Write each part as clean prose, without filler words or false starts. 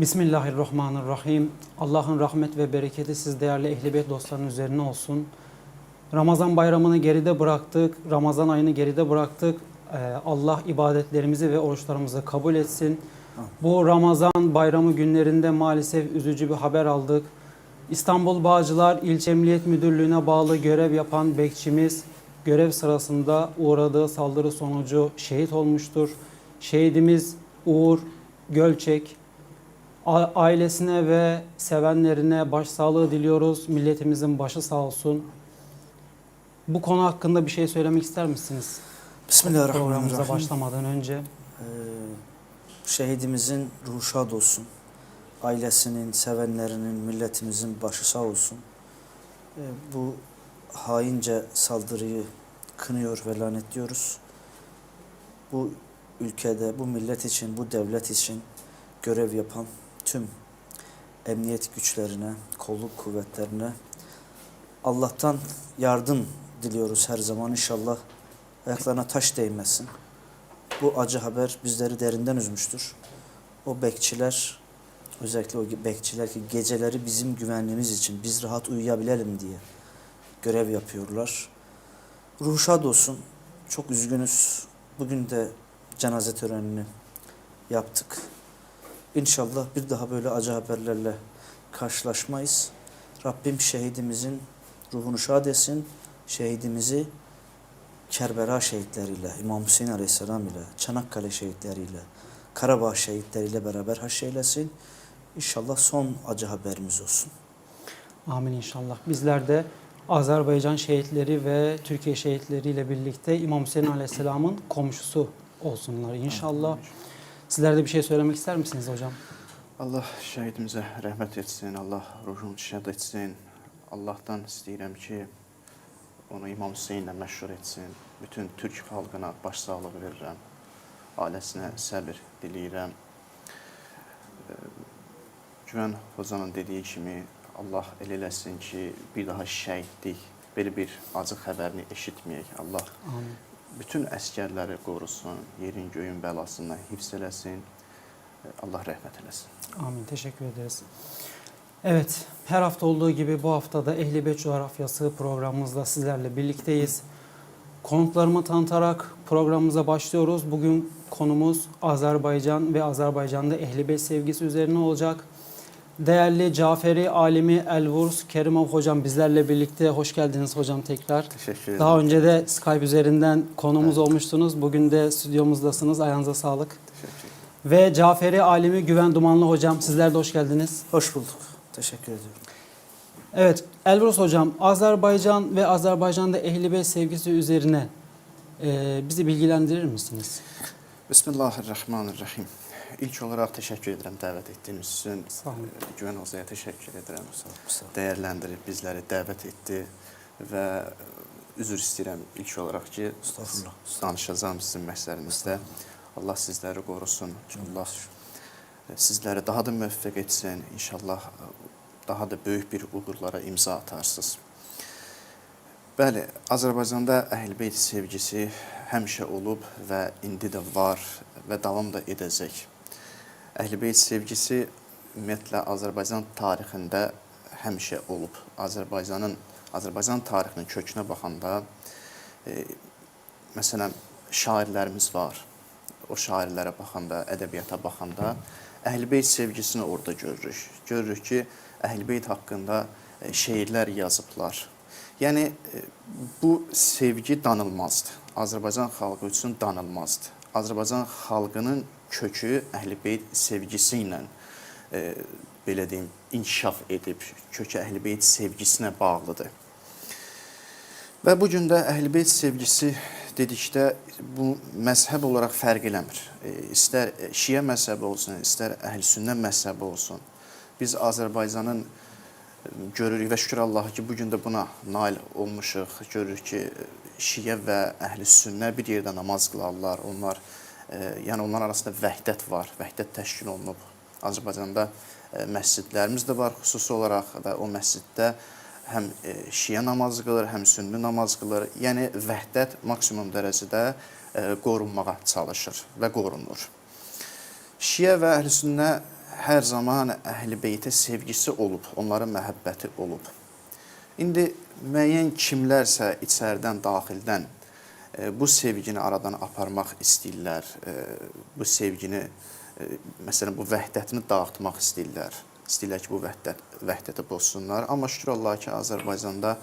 Bismillahirrahmanirrahim. Allah'ın rahmet ve bereketi siz değerli Ehl-i Beyt dostlarının üzerine olsun. Ramazan bayramını geride bıraktık. Ramazan ayını geride bıraktık. Allah ibadetlerimizi ve oruçlarımızı kabul etsin. Bu Ramazan bayramı günlerinde maalesef üzücü bir haber aldık. İstanbul Bağcılar İlçe Emniyet Müdürlüğü'ne bağlı görev yapan bekçimiz görev sırasında uğradığı saldırı sonucu şehit olmuştur. Şehidimiz Uğur Gölçek. Ailesine ve sevenlerine başsağlığı diliyoruz. Milletimizin başı sağ olsun. Bu konu hakkında bir şey söylemek ister misiniz? Bismillahirrahmanirrahim. Programımıza başlamadan önce. Şehidimizin ruhu şad olsun. Ailesinin, sevenlerinin, milletimizin başı sağ olsun. Bu haince saldırıyı kınıyor ve lanetliyoruz. Bu ülkede, bu millet için, bu devlet için görev yapan tüm emniyet güçlerine, kolluk kuvvetlerine Allah'tan yardım diliyoruz her zaman. İnşallah ayaklarına taş değmesin. Bu acı haber bizleri derinden üzmüştür. O bekçiler, özellikle o bekçiler ki geceleri bizim güvenliğimiz için, biz rahat uyuyabilelim diye görev yapıyorlar. Ruhu şad olsun. Çok üzgünüz. Bugün de cenaze törenini yaptık. İnşallah bir daha böyle acı haberlerle karşılaşmayız. Rabbim şehidimizin ruhunu şad etsin. Şehidimizi Kerbela şehitleriyle, İmam Hüseyin Aleyhisselam ile, Çanakkale şehitleriyle, Karabağ şehitleriyle beraber haşreylesin. İnşallah son acı haberimiz olsun. Amin inşallah. Bizler de Azerbaycan şehitleri ve Türkiye şehitleriyle birlikte İmam Hüseyin Aleyhisselam'ın komşusu olsunlar inşallah. Sizler de bir şey söylemek ister misiniz hocam? Allah şəhidimizə rəhmət etsin, Allah ruhunu şəd etsin. Allah'tan istəyirəm ki, onu İmam Hüseyinlə məşhur etsin. Bütün Türk xalqına başsağlığı verirəm. Ailəsinə səbir diləyirəm. Güvən Hoca'nın dediyi kimi Allah el eləsin ki, bir daha şəhidlik, belə bir acı xəbərini eşitməyək. Allah Amin. bütün əskərləri qorusun, yerin göyün bəlasından hifz eləsin. Allah rəhmət eləsin. Amin. Teşekkür ederiz. Evet, her hafta olduğu gibi bu haftada Ehl-i Beyt Coğrafyası programımızda sizlerle birlikteyiz. Konuklarımı tanıtarak programımıza başlıyoruz. Bugün konumuz Azerbaycan ve Azerbaycan'da Ehl-i Beyt sevgisi üzerine olacak. Değerli Caferi Alimi Elvurs Kerimov hocam bizlerle birlikte. Hoş geldiniz hocam tekrar. Teşekkür ederim. Daha önce de Skype üzerinden konuğumuz olmuştunuz. Bugün de stüdyomuzdasınız. Ayağınıza sağlık. Teşekkür ederim. Ve Caferi Alimi Güven Dumanlı hocam sizler de hoş geldiniz. Hoş bulduk. Teşekkür ediyorum. Evet Elvurs hocam Azerbaycan ve Azerbaycan'da Ehl-i Beyt sevgisi üzerine bizi bilgilendirir misiniz? Bismillahirrahmanirrahim. İlk olaraq təşəkkür edirəm dəvət etdiyiniz üçün. Sağ olun. Güvən Hocaya təşəkkür edirəm. Sağ olun. Dəyərləndirib bizləri dəvət etdi və üzr istəyirəm ilk olaraq ki, Estağfurullah. danışacağım sizin məqsədinizdə. Allah sizləri qorusun. Allah sizləri daha da müvəffəq etsin. İnşallah daha da böyük bir uğurlara imza atarsınız. Bəli, Azərbaycanda Əhl-i Beyt sevgisi həmişə olub və indi də var və davam da edəcək. Əhl-i Beyt sevgisi ümumiyyətlə Azərbaycan tarixində həmişə olub. Azərbaycan tarixinin kökünə baxanda məsələn şairlərimiz var. O şairlərə baxanda, ədəbiyyata baxanda Əhl-i Beyt sevgisini orada görürük. Görürük ki, Əhl-i Beyt haqqında şeirlər yazıblar. Yəni bu sevgi danılmazdı. Azərbaycan xalqı üçün danılmazdı. Azərbaycan xalqının kökü Əhl-i Beyt sevgisi ilə belə deyim, inkişaf edib, kökü Əhl-i Beyt sevgisinə bağlıdır. Və bu gün də Əhl-i Beyt sevgisi dedikdə bu məzhəb olaraq fərq eləmir. İstər Şiə məzhəbi olsun, istər Əhl-i Sünnə məzhəbi olsun. Biz Azərbaycanın görürük və şükür Allah'a ki, bugün də buna nail olmuşuq. Görürük ki, Şiə və Əhl-i Sünnə bir yerdə namaz qılarlar. Yəni onlar arasında vəhdət var, vəhdət təşkil olunub. Azərbaycanda məscidlərimiz də var xüsusi olaraq və o məsciddə həm Şiə namazı qılır, həm Sünni namaz qılır. Yəni vəhdət maksimum dərəcədə qorunmağa çalışır və qorunur. Şiə və Əhl-i Sünnə hər zaman Əhl-i Beytə sevgisi olub, onların məhəbbəti olub. İndi müəyyən kimlərsə içəridən, daxildən bu sevgini aradan aparmaq istəyirlər, bu sevgini, məsələn, bu vəhdətini dağıtmaq istəyirlər. İstəyirlər ki, bu vəhdəti pozsunlar. Amma şükür Allah ki, Azərbaycanda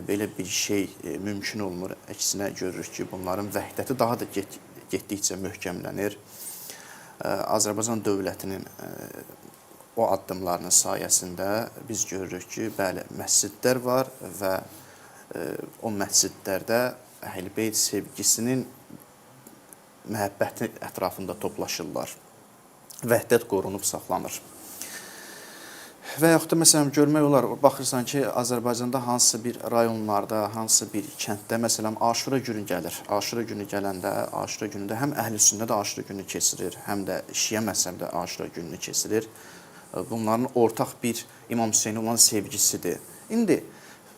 belə bir şey mümkün olmur. Əksinə görürük ki, bunların vəhdəti daha da getdikcə möhkəmlənir. Azərbaycan dövlətinin o addımlarının sayəsində biz görürük ki, bəli, məscidlər var və o məscidlərdə Əhl-i Beyt sevgisinin məhəbbəti ətrafında toplaşırlar. Vəhdət qorunub saxlanır. Və yaxud da məsələn görmək olar, baxırsan ki, Azərbaycanda hansısa bir rayonlarda, hansısa bir kənddə məsələn Aşura günü gəlir. Aşura günü gələndə, Aşura günündə həm Əhl-i-Sünnə də Aşura günü keçirir, həm də Şiə məzhəbi də Aşura gününü keçirir. Bunların ortaq bir İmam Hüseynə olan sevgisidir. İndi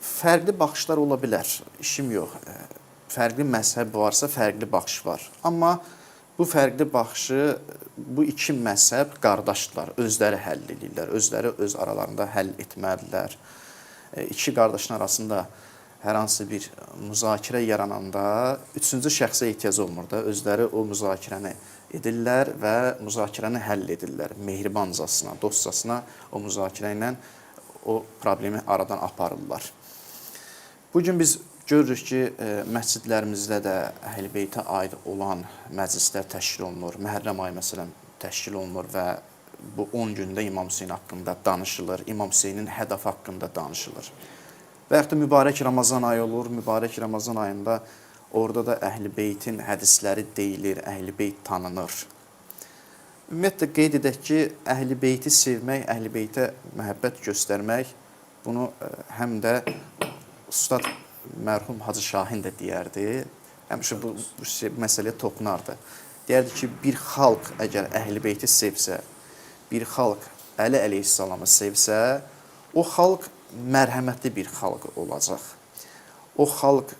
fərqli baxışlar ola bilər, işim yox. Fərqli məzhəb varsa, fərqli baxış var. Amma bu fərqli baxışı, bu iki məzhəb qardaşdırlar, özləri həll edirlər, özləri öz aralarında həll etməlidirlər. İki qardaşın arasında hər hansı bir müzakirə yarananda üçüncü şəxsə ehtiyac olmur da, özləri o müzakirəni edirlər və müzakirəni həll edirlər. Mehribancasına, dostcasına o müzakirə ilə o problemi aradan aparırlar. Bugün biz görürük ki, məscidlərimizdə də Əhl-i Beytə aid olan məclislər təşkil olunur. Məhərrəm ayı məsələn təşkil olunur və bu 10 gündə İmam Hüseyn haqqında danışılır, İmam Hüseynin hədəfi haqqında danışılır. Və yaxud da mübarək Ramazan ayı olur, mübarək Ramazan ayında orada da Əhl-i Beytin hədisləri deyilir, Əhl-i Beyt tanınır. Ümumiyyətlə qeyd edək ki, Əhl-i Beyti sevmək, Əhl-i Beytə məhəbbət göstərmək, bunu həm də Ustad mərhum Hacı Şahin də deyərdi, həmişə bu məsələyə toxunardı. Deyərdi ki, bir xalq əgər Əhl-i Beyti sevsə, bir xalq Əli əleyhissalamı sevsə, o xalq mərhəmətli bir xalq olacaq. O xalq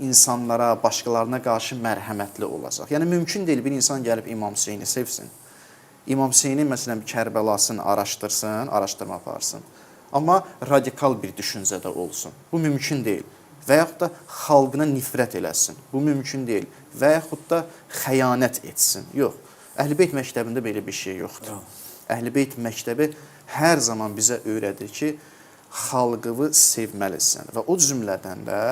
insanlara, başqalarına qarşı mərhəmətli olacaq. Yəni, mümkün deyil bir insan gəlib İmam Hüseyni sevsin. İmam Hüseyni, məsələn, Kərbəlasını araşdırsın, araşdırma aparsın. Amma radikal bir düşüncədə olsun. Bu mümkün deyil. Və yaxud da xalqına nifrət eləsin. Bu mümkün deyil. Və yaxud da xəyanət etsin. Yox. Əhl-i Beyt məktəbində belə bir şey yoxdur. Əhl-i Beyt məktəbi hər zaman bizə öyrədir ki, xalqını sevməlisən. Və o cümlədən də,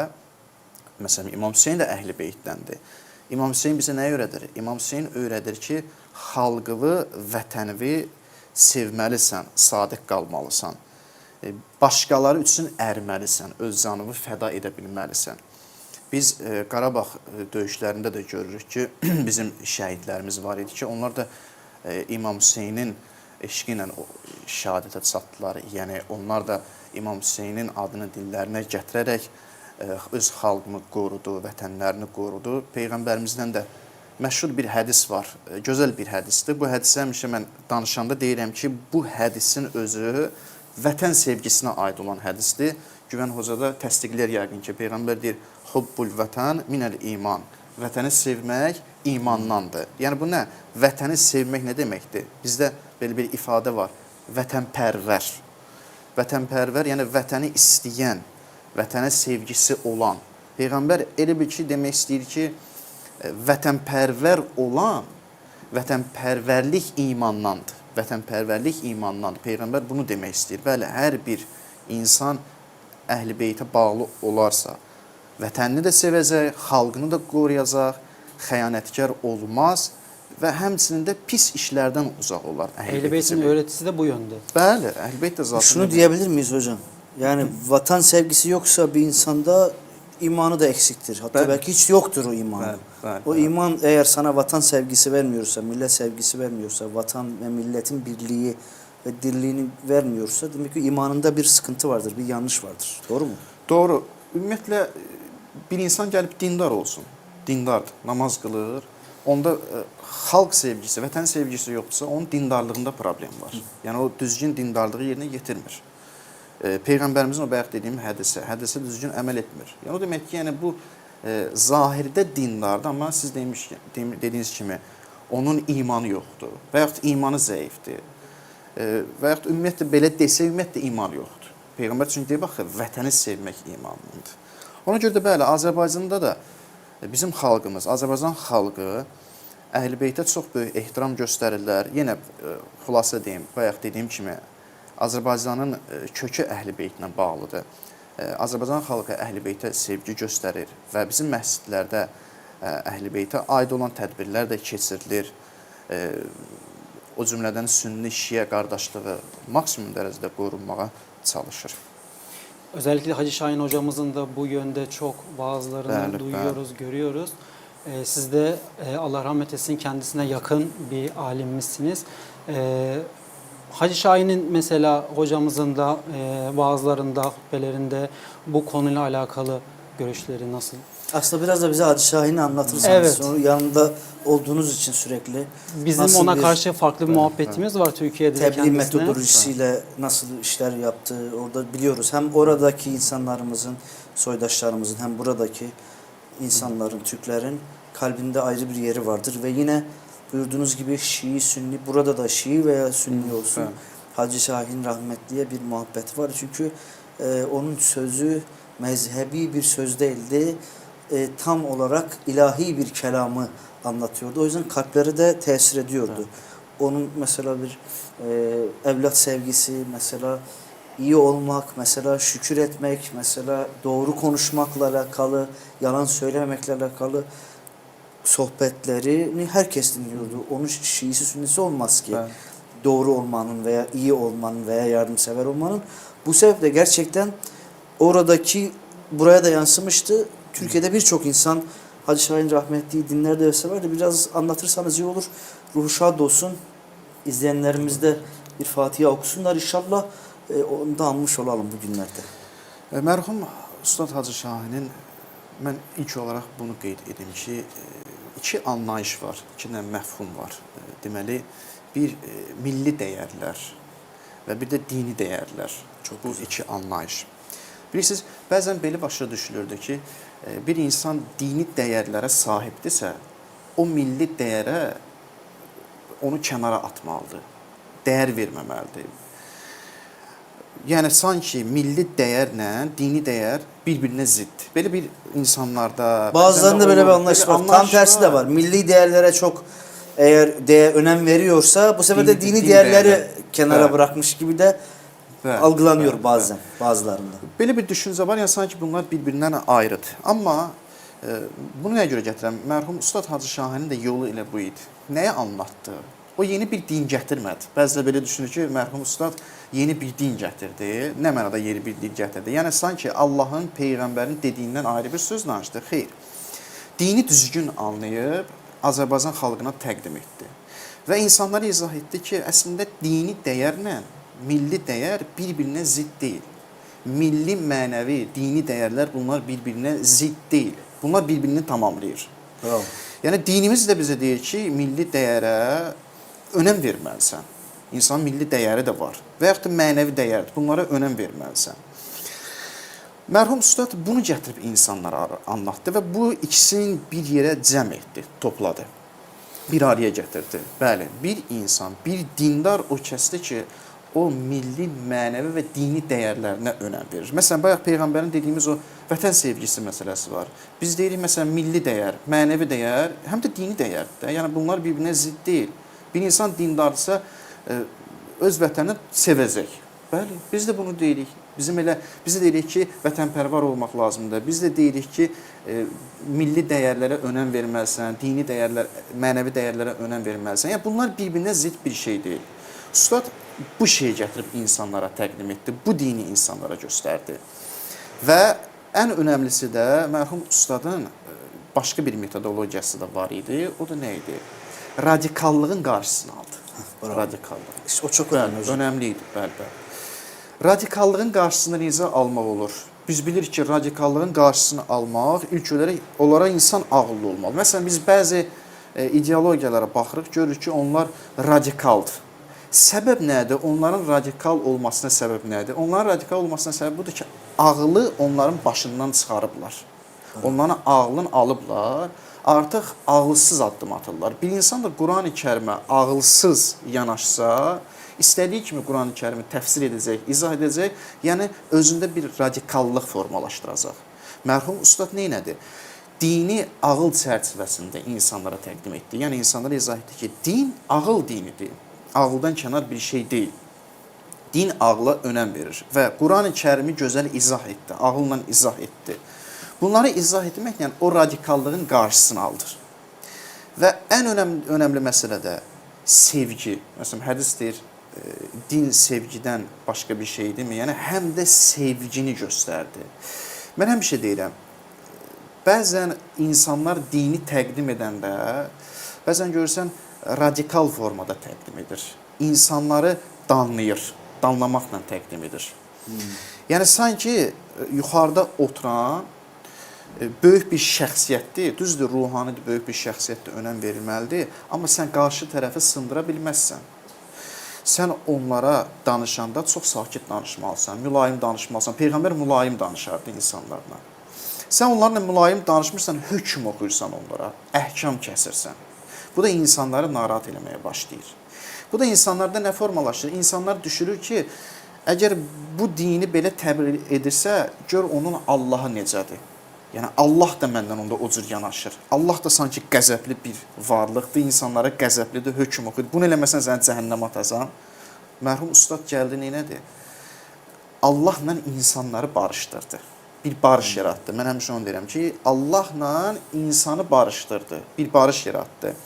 məsələn, İmam Hüseyn də Əhl-i Beytdəndir. İmam Hüseyn bizə nə öyrədir? İmam Hüseyn öyrədir ki, xalqını, vətənini sevməlisən, sadiq qalmalısan. Başqaları üçün ərməlisən, öz canını fəda edə bilməlisən. Biz Qarabağ döyüşlərində də görürük ki, bizim şəhidlərimiz var idi ki, onlar da İmam Hüseynin eşqi ilə şəhadətə çatdılar. Yəni, onlar da İmam Hüseynin adını dillərinə gətirərək öz xalqını qorudu, vətənlərini qorudu. Peyğəmbərimizdən də məşhur bir hədis var, gözəl bir hədisdir. Bu hədisə həmişə mən danışanda deyirəm ki, bu hədisin özü vətən sevgisinə aid olan hədisdir. Güvən Hoca da təsdiqlər yəqin ki, Peyğəmbər deyir, hubbul vətən minəl iman. Vətəni sevmək imandandır. Yəni, bu nə? Vətəni sevmək nə deməkdir? Bizdə belə bir ifadə var, vətənpərvər. Vətənpərvər, yəni vətəni istəyən, vətənə sevgisi olan. Peyğəmbər elə bir ki, demək istəyir ki, vətənpərvər olan, vətənpərvərlik imandandır. Vətənpərvərlik imandandır. Peyğəmbər bunu demək istəyir. Bəli, hər bir insan Əhl-i Beytə bağlı olarsa, vətənini də sevəcək, xalqını da qoruyacaq, xəyanətkar olmaz və həmçinin də pis işlərdən uzaq olar. Əhl-i Beytin öğretisi də bu yöndə. Bəli, Əhl-i Beyt də zaten. Şunu diyebilir miyiz hocam? Yani vatan sevgisi yoksa bir insanda imanı da eksiktir. Hatta belki hiç yoktur o iman. O iman eğer sana vatan sevgisi vermiyorsa, millet sevgisi vermiyorsa, vatan ve milletin birliği ve dirliğini vermiyorsa demek ki imanında bir sıkıntı vardır, bir yanlış vardır. Doğru mu? Doğru. Ümumiyyətlə bir insan gəlib dindar olsun. Dindardır, namaz qılır. Onda xalq sevgisi, vətən sevgisi yoxdursa, onun dindarlığında problem var. Yəni o düzgün dindarlığı yerinə yetirmir. Peyğəmbərimizin o bayaq dediyim hədisə düzgün əməl etmir. Yəni o demək ki, yəni bu zahirdə dindardır, amma siz dediyiniz kimi onun imanı yoxdur. və yaxud imanı zəifdir. Və yaxud ümumiyyətlə belə desə, ümumiyyətlə iman yoxdur. Peyğəmbər çünki deyir, bax, vətəni sevmək imanındır. Ona görə də bəli, Azərbaycanda da bizim xalqımız, Azərbaycan xalqı Əhl-i-Beytə çox böyük ehtiram göstərirlər. Yenə xülasə deyim, bayaq dediyim kimi Azərbaycanın kökü Əhl-i-Beytlə bağlıdır. Azərbaycan xalqı Əhl-i-Beytə sevgi göstərir və bizim məscidlərdə Əhl-i-Beytə aid olan tədbirlər də keçirilir. O cümlədən sünni-şiə qardaşlığı maksimum dərəcədə qorunmağa çalışır. Özellikle Hacı Şahin hocamızın da bu yönde çok vaazlarını Bəli, duyuyoruz, görüyoruz. Siz de Allah rahmet etsin kendisine yakın bir alimmişsiniz. Hacı Şahin'in mesela hocamızın da vaazlarında, hutbelerinde bu konuyla alakalı görüşleri nasıl? Aslında biraz da bize Hacı Şahin'i anlatırsanız, Evet. sonra yanında olduğunuz için sürekli Bizim nasıl ona bir karşı farklı bir muhabbetimiz var Türkiye'de de tebliğ kendisine. metodolojisiyle nasıl işler yaptığı orada biliyoruz. Hem oradaki insanlarımızın, soydaşlarımızın hem buradaki insanların, Türklerin kalbinde ayrı bir yeri vardır ve yine buyurduğunuz gibi Şii, Sünni, burada da Şii veya Sünni olsun Evet. Hacı Şahin rahmetliye bir muhabbet var. Çünkü onun sözü mezhebi bir söz değildi. Tam olarak ilahi bir kelamı anlatıyordu. O yüzden kalpleri de tesir ediyordu. Evet. Onun mesela bir evlat sevgisi, mesela iyi olmak, mesela şükür etmek, mesela doğru konuşmakla alakalı, yalan söylememekle alakalı sohbetlerini herkes dinliyordu. Onun Şiisi Sünnisi olmaz ki. Evet. Doğru olmanın veya iyi olmanın veya yardımsever olmanın. Bu sebeple gerçekten oradaki buraya da yansımıştı. Türkiye'de birçok insan Hacı Şahin rahmetliyi dinlerdi ve severdi. Biraz anlatırsanız iyi olur. Ruhu şad olsun. İzleyenlerimiz de bir Fatiha okusunlar inşallah. Onu da anmış olalım bu günlerde. Mərhum Ustad Hacı Şahinin mən ilk olaraq bunu qeyd edim ki, iki anlayış var, iki dənə məfhum var. Deməli, bir milli dəyərlər və bir də dini dəyərlər. Bu iki anlayış. Bilirsiniz, bəzən belə başa düşülürdü ki, bir insan dini dəyərlərə sahibdirsə, o milli dəyərə onu kənara atmalıdır, dəyər verməməlidir. Yəni, sanki milli dəyərlə dini dəyər bir-birinə ziddir. Belə bir insanlarda... Bazılarında böyle bir anlayış var. Tam tersi de var. Milli değerlere çok eğer önem veriyorsa bu sefer de dini değerleri kenara Evet. bırakmış gibi de Bəli, algılanıyor bəli, bazen bazılarında. Belə bir düşüncə var, yəni sanki bunlar bir-birindən ayrıdır. Amma bunu nəyə görə gətirəm? Mərhum Ustad Hacı Şahinin də yolu elə bu idi. Nəyə anlatdı? O yeni bir din gətirmədi. Bəzilə belə düşünür ki, mərhum Ustad yeni bir din gətirdi. Nə mənada yeni bir din gətirdi? Yəni sanki Allahın, Peyğəmbərin dediyindən ayrı bir söz danışdı. Xeyr. Dini düzgün anlayıb Azərbaycan xalqına təqdim etdi. Və insanlara izah etdi ki, əslində dini dəyərlə milli dəyər bir-birinə zidd deyil. Milli, mənəvi, dini dəyərlər bunlar bir-birinə zidd deyil. Bunlar bir-birini tamamlayır. Bravo. Yəni dinimiz də bizə deyir ki, milli dəyərə önəm verməlisən. İnsanın milli dəyəri də var. Və yaxud da mənəvi dəyərdir. Bunlara önəm verməlisən. Mərhum Ustad bunu gətirib insanlara anlatdı və bu ikisini bir yerə cəm etdi, topladı. Bir araya gətirdi. Bəli, bir insan, bir dindar o kəsdir ki, o milli, mənəvi və dini dəyərlərinə önəm verir. Məsələn, bayaq Peyğəmbərin dediyimiz o vətən sevgisi məsələsi var. Biz deyirik, məsələn, milli dəyər, mənəvi dəyər, həm də dini dəyərdir. Yəni, bunlar bir-birinə zidd deyil. Bir insan dindardırsa, öz vətənini sevəcək. Bəli, biz də bunu deyirik. Biz də deyirik ki, vətənpərvar olmaq lazımdır. Biz də deyirik ki, milli dəyərlərə önəm verməlisən, dini dəyərlər, mənəvi dəyərlərə önəm verməlisən. Yəni, bunlar bir-birinə zidd bir şey deyil. Ustad bu şeyi gətirib insanlara təqdim etdi, bu dini insanlara göstərdi. Və ən önəmlisi də mərhum Ustadın başqa bir metodologiyası da var idi. O da nə idi? Radikallığın qarşısını aldı. Radikallıq. İşte o çok önemli hocam. Önəmli idi, bəli. Radikallığın qarşısını necə almaq olur? Biz bilirik ki, radikallığın qarşısını almaq ilk olaraq onlara insan ağıllı olmalı. Məsələn, biz bəzi ideologiyalara baxırıq, görürük ki, onlar radikaldır. Səbəb nədir? Onların radikal olmasına səbəb nədir? Onların radikal olmasına səbəb budur ki, ağlı onların başından çıxarıblar. Onların ağlını alıblar. Artıq ağılsız addım atırlar. Bir insan da Qurani-Kərimə ağılsız yanaşsa, istədiyi kimi Qurani-Kərimi təfsir edəcək, izah edəcək, yəni özündə bir radikallıq formalaşdıracaq. Mərhum ustad nə etdi? Dini ağıl çərçivəsində insanlara təqdim etdi. Yəni insanlara izah etdi ki, din ağıl dinidir. Ağıldan kənar bir şey deyil. Din ağla önəm verir və Qurani-Kərimi gözəl izah etdi, ağılla izah etdi. Bunları izah etməklə o radikallığın qarşısını aldır. Və ən önəmli məsələ də sevgi. Məsələn, hədis deyir, din sevgidən başqa bir şeydirmi? Yəni, həm də sevgini göstərdi. Mən həmişə deyirəm, bəzən insanlar dini təqdim edəndə, bəzən görürsən, radikal formada təqdim edir. İnsanları danlayır, danlamaqla təqdim edir. Yəni, sanki yuxarıda oturan böyük bir şəxsiyyətdir, düzdür, ruhanidir, böyük bir şəxsiyyətdir, önəm verilməlidir, amma sən qarşı tərəfi sındıra bilməzsən. Sən onlara danışanda çox sakit danışmalısan, mülayim danışmalısan. Peyğəmbər mülayim danışardı insanlarla. Sən onlarla mülayim danışmırsan, hökm oxuyursan onlara, əhkam kəsirsən. Bu da insanları narahat eləməyə başlayır. Bu da insanlarda nə formalaşır? İnsanlar düşünür ki, əgər bu dini belə təbliğ edirsə, gör onun Allahı necədir. Yəni, Allah da məndən onda o cür yanaşır. Allah da sanki qəzəbli bir varlıqdır, insanlara qəzəblidir, hökm oxuyur. Bunu eləməsən səni cəhənnəm atasan. Mərhum ustad gəldi, neynədir? Allahla insanları barışdırdı. Bir barış yaratdı. Mən həmişə onu deyirəm ki, Allahla insanı barışdırdı. Bir barış yaratdı.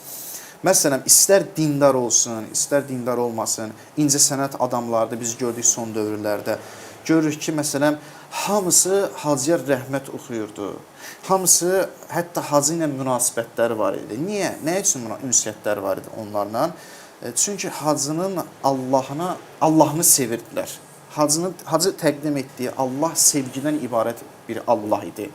Məsələn, istər dindar olsun, istər dindar olmasın, incəsənət adamlardır, biz gördük son dövrlərdə. Görürük ki, məsələn, hamısı hacıya rəhmət oxuyurdu. Hamısı hətta hacı ilə münasibətləri var idi. Niyə? Nə üçün ünsiyyətləri var idi onlarla? Çünki hacının Allahını sevirdilər. Hacı təqdim etdiyi Allah sevgidən ibarət bir Allah idi.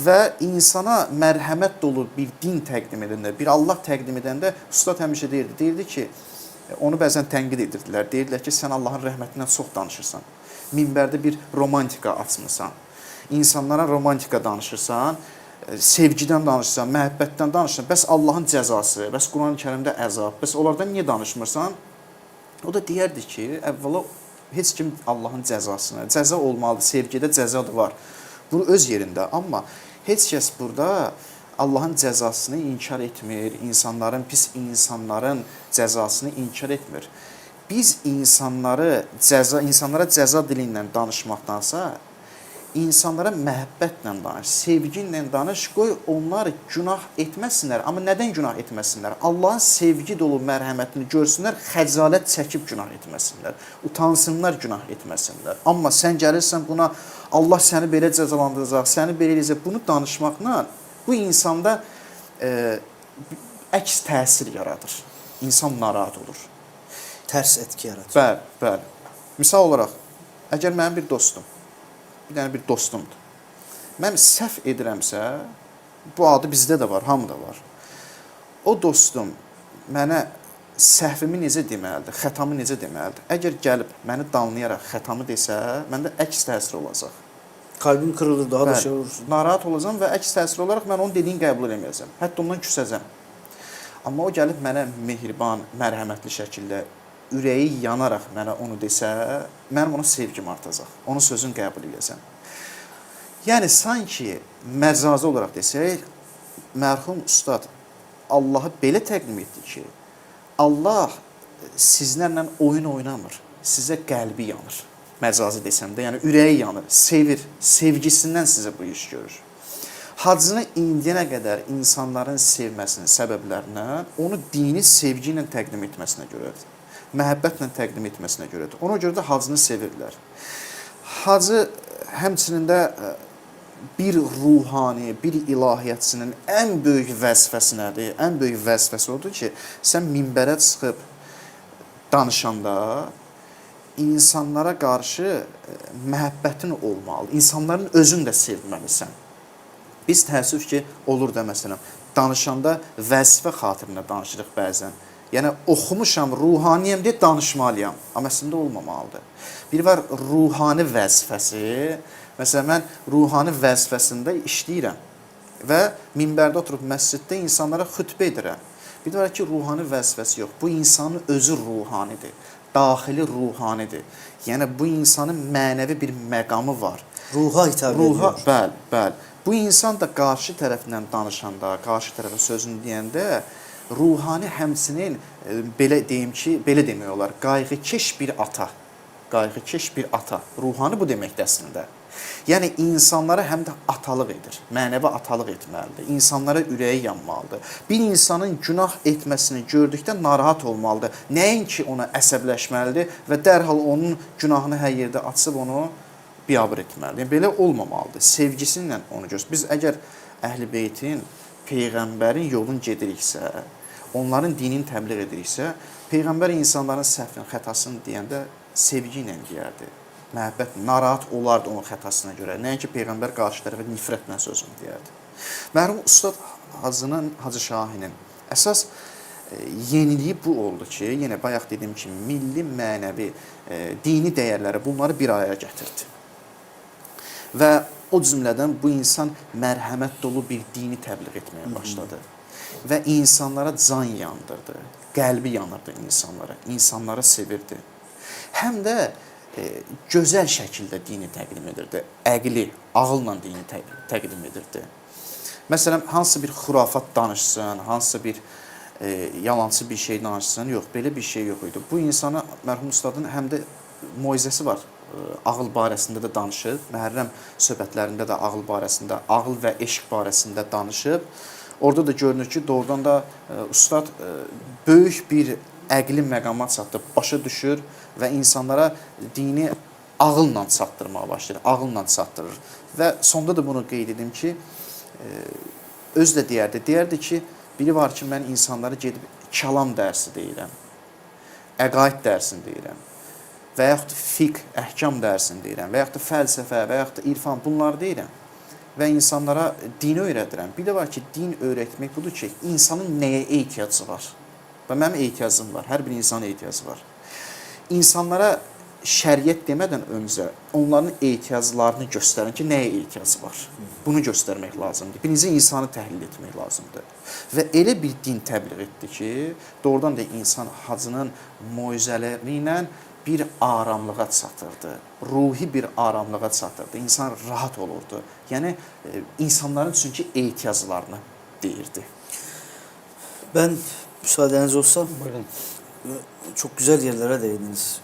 Və insana mərhəmət dolu bir din təqdim edəndə, bir Allah təqdim edəndə ustad həmişə deyirdi ki, onu bəzən tənqid edirdilər. Deyirdilər ki, sən Allahın rəhmətindən çox danışırsan. Minbərdə bir romantika açmısan. İnsanlara romantika danışırsan, sevgidən danışırsan, məhəbbətdən danışırsan. Bəs Allahın cəzası, bəs Qurani-Kərimdə əzab, bəs onlardan niyə danışmırsan? O da deyərdi ki, əvvəla heç kim Allahın cəzasını, cəza olmalıdır, sevgidə cəza da var. Bu öz yerində, amma heç kəs burada Allahın cəzasını inkar etmir, pis insanların cəzasını inkar etmir. Biz insanlara cəza dili ilə danışmaqdansa, insanlara məhəbbətlə danış, sevgi ilə danış, qoy onlar günah etməsinlər. Amma nədən günah etməsinlər? Allahın sevgi dolu mərhəmətini görsünlər, xəcalət çəkib günah etməsinlər, utansınlar günah etməsinlər. Amma sən gəlirsən buna, Allah səni belə cəzalandıracaq, səni belə eləyəcək, bunu danışmaqla bu insanda əks təsir yaradır. İnsan narahat olur. Tərs etki yaratır. Bəli. Misal olaraq, əgər mənim bir dostum, bir dənə bir dostumdur. Mən səhv edirəmsə, bu adı bizdə də var, hamıda var. O dostum mənə səhvimi necə deməlidir, xətamı necə deməlidir? Əgər gəlib məni danlayaraq xətamı desə, məndə əks təsir olacaq. Qalbim kırılır, daha da şey olursun. Narahat olacam və əks təsir olaraq mən onun dediyini qəbul etməyəcəm. Hətta ondan küsəcəm. Amma o gəlib mənə mehriban, mərhəmətli şəkildə, ürəyi yanaraq mənə onu desə, mənim ona sevgim artacaq. Onun sözünü qəbul edəcəm. Yəni, sanki məcazi olaraq desək, mərhum ustad Allahı belə təqdim etdi ki, Allah sizlərlə oyun oynamır, sizə qəlbi yanır. Məcazi desəm də, yəni ürəyi yanır, sevir, sevgisindən sizə bu iş görür. Hacını indiyənə qədər insanların sevməsinin səbəblərindən onu dini sevgi ilə təqdim etməsinə görədir. Məhəbbətlə təqdim etməsinə görədir. Ona görə də hacını sevirlər. Hacı həmçinin də bir ruhani, bir ilahiyyatçının ən böyük vəzifəsi nədir? Ən böyük vəzifəsi odur ki, sən minbərə çıxıb danışanda insanlara qarşı məhəbbətin olmalı, insanların özünü də sevməlisən. Biz təəssüf ki, olur da məsələn, danışanda vəzifə xatirinə danışırıq bəzən. Yəni, oxumuşam, ruhaniyəm deyə danışmalıyam. Amma əslində olmamalıdır. Bir var ruhani vəzifəsi. Məsələn, mən ruhani vəzifəsində işləyirəm. və minbərdə oturub məsciddə insanlara xütbə edirəm. Bir də var ki, ruhani vəzifəsi yox. Bu insanın özü ruhanidir, daxili ruhanidir. Yəni bu insanın mənəvi bir məqamı var. Ruha hitap ediyor. Bəli, bəli. Bu insan da qarşı tərəfindən danışanda, qarşı tərəfin sözünü deyəndə ruhani həmçinin belə deyim ki, belə demək olar, qayğıkeş bir ata. Qayğıkeş bir ata. Ruhani bu deməkdir əslində. Yəni insanlara həm də atalıq edir. Mənəvi atalıq etməlidir. İnsanlara ürəyi yanmalıdır. Bir insanın günah etməsini gördükdə narahat olmalıdır. Nəinki ona əsəbləşməlidir və dərhal onun günahını hər yerdə açıb onu biabır etməlidir. Yəni, belə olmamalıdır. Sevgisindən onu göstərir. Biz əgər Əhl-i Beytin, Peyğəmbərin yolunu gediriksə, onların dinini təbliğ ediriksə, Peyğəmbər insanların səhvini, xətasını deyəndə sevgi ilə deyərdi. Məhəbbət, narahat olardı onun xətasına görə. Nəinki Peyğəmbər qarşı tərəfə nifrətlə sözünü deyərdi. Mərhum Ustad Hacı Şahinin əsas yeniliyi bu oldu ki, yenə bayaq dediyim kimi, milli, mənəvi, dini dəyərləri bunları bir araya gətirdi. Və o cümlədən bu insan mərhəmət dolu bir dini təbliğ etməyə başladı. Və insanlara can yandırdı, qəlbi yanırdı insanlara, insanları sevirdi. Həm də gözəl şəkildə dini təqdim edirdi, əqli, ağılla dini təqdim edirdi. Məsələn, hansı bir xurafat danışsın, hansı bir yalancı bir şey danışsın, yox, belə bir şey yox idi. Bu insana mərhum Ustadın həm də moizəsi var. Ağıl barəsində də danışıb, Məhərrəm söhbətlərində də ağıl barəsində, ağıl və eşq barəsində danışıb. Orada da görünür ki, doğrudan da Ustad böyük bir əqli məqama çatdı, başa düşür və insanlara dini ağılla çatdırmağa başlayır, ağılla çatdırır. Və sonda da bunu qeyd edim ki, özü də deyərdi ki, biri var ki, mən insanlara gedib kəlam dərsi deyirəm, əqaid dərsini deyirəm və yaxud da fiqh, əhkam dərsini deyirəm və yaxud da fəlsəfə və yaxud da irfan bunları deyirəm və insanlara dini öyrədirəm. Bir də var ki, din öyrətmək budur ki, insanın nəyə ehtiyacı var? Və mənim ehtiyacım var, hər bir insanın ehtiyacı var. İnsanlara şəriət demədən öncə onların ehtiyaclarını göstərin ki, nəyə ehtiyacı var? Bunu göstərmək lazımdır. Birinci insanı təhlil etmək lazımdır. Və elə bir din təbliğ etdi ki, doğrudan da insan hacının moizələri ilə bir aramlığa çatırdı, ruhi bir aramlığa çatırdı, insan rahat olurdu. Yəni, insanların çünki ehtiyaclarını deyirdi. Ben müsaadeniz olsa Buyurun. çok güzel yerlere değindiniz.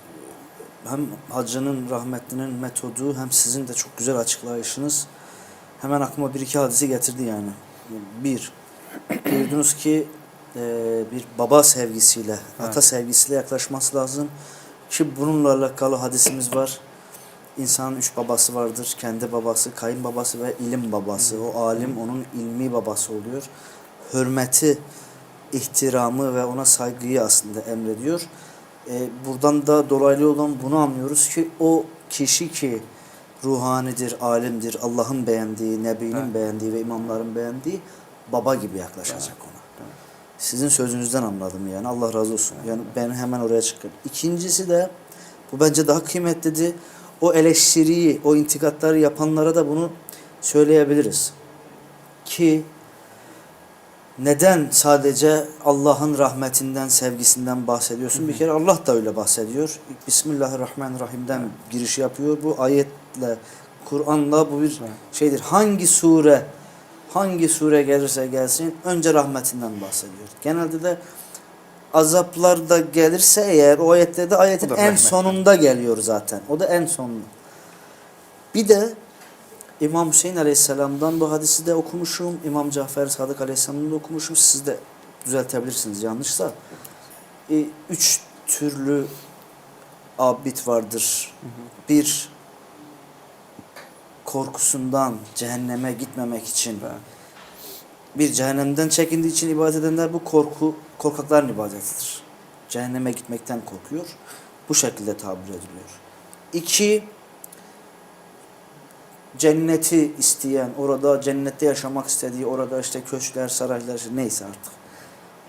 Hem hacının rahmetlinin metodu hem sizin de çok güzel açıklayışınız hemen aklıma bir iki hadise getirdi yani. Bir, buyurdunuz ki bir baba sevgisiyle, ata sevgisiyle yaklaşması lazım. Ki bununla alakalı hadisimiz var. İnsanın 3 babası vardır. Kendi babası, kayınbabası ve ilim babası. O alim onun ilmi babası oluyor. Hürmeti, ihtiramı ve ona saygıyı aslında emrediyor. Buradan da dolaylı olan bunu anlıyoruz ki o kişi ki ruhanidir, alimdir, Allah'ın beğendiği, Nebi'nin beğendiği ve imamların beğendiği baba gibi yaklaşacak ona. Sizin sözünüzden anladım yani. Allah razı olsun. Yani ben hemen oraya çıktım. İkincisi de bu bence daha kıymetlidir. O eleştiriyi, o intikatları yapanlara da bunu söyleyebiliriz. Ki neden sadece Allah'ın rahmetinden, sevgisinden bahsediyorsun? Bir kere Allah da öyle bahsediyor. Bismillahirrahmanirrahim'den giriş yapıyor. Bu ayetle, Kur'an'la bu bir şeydir. Hangi sure gelirse gelsin önce rahmetinden bahsediyor. Genelde de azaplar da gelirse eğer o ayetlerde ayetin en sonunda geliyor zaten. O da en sonunda. Bir de İmam Hüseyin Aleyhisselam'dan bu hadisi de okumuşum. İmam Cafer Sadık Aleyhisselam'dan da okumuşum. Siz de düzeltebilirsiniz yanlışsa. 3 türlü abid vardır. Bir, korkusundan cehenneme gitmemek için bir cehennemden çekindiği için ibadet edenler bu korkakların ibadetidir. Cehenneme gitmekten korkuyor. Bu şekilde tabir ediliyor. 2, cenneti isteyen, orada cennette yaşamak istediği, orada işte köşkler, saraylar, neyse artık.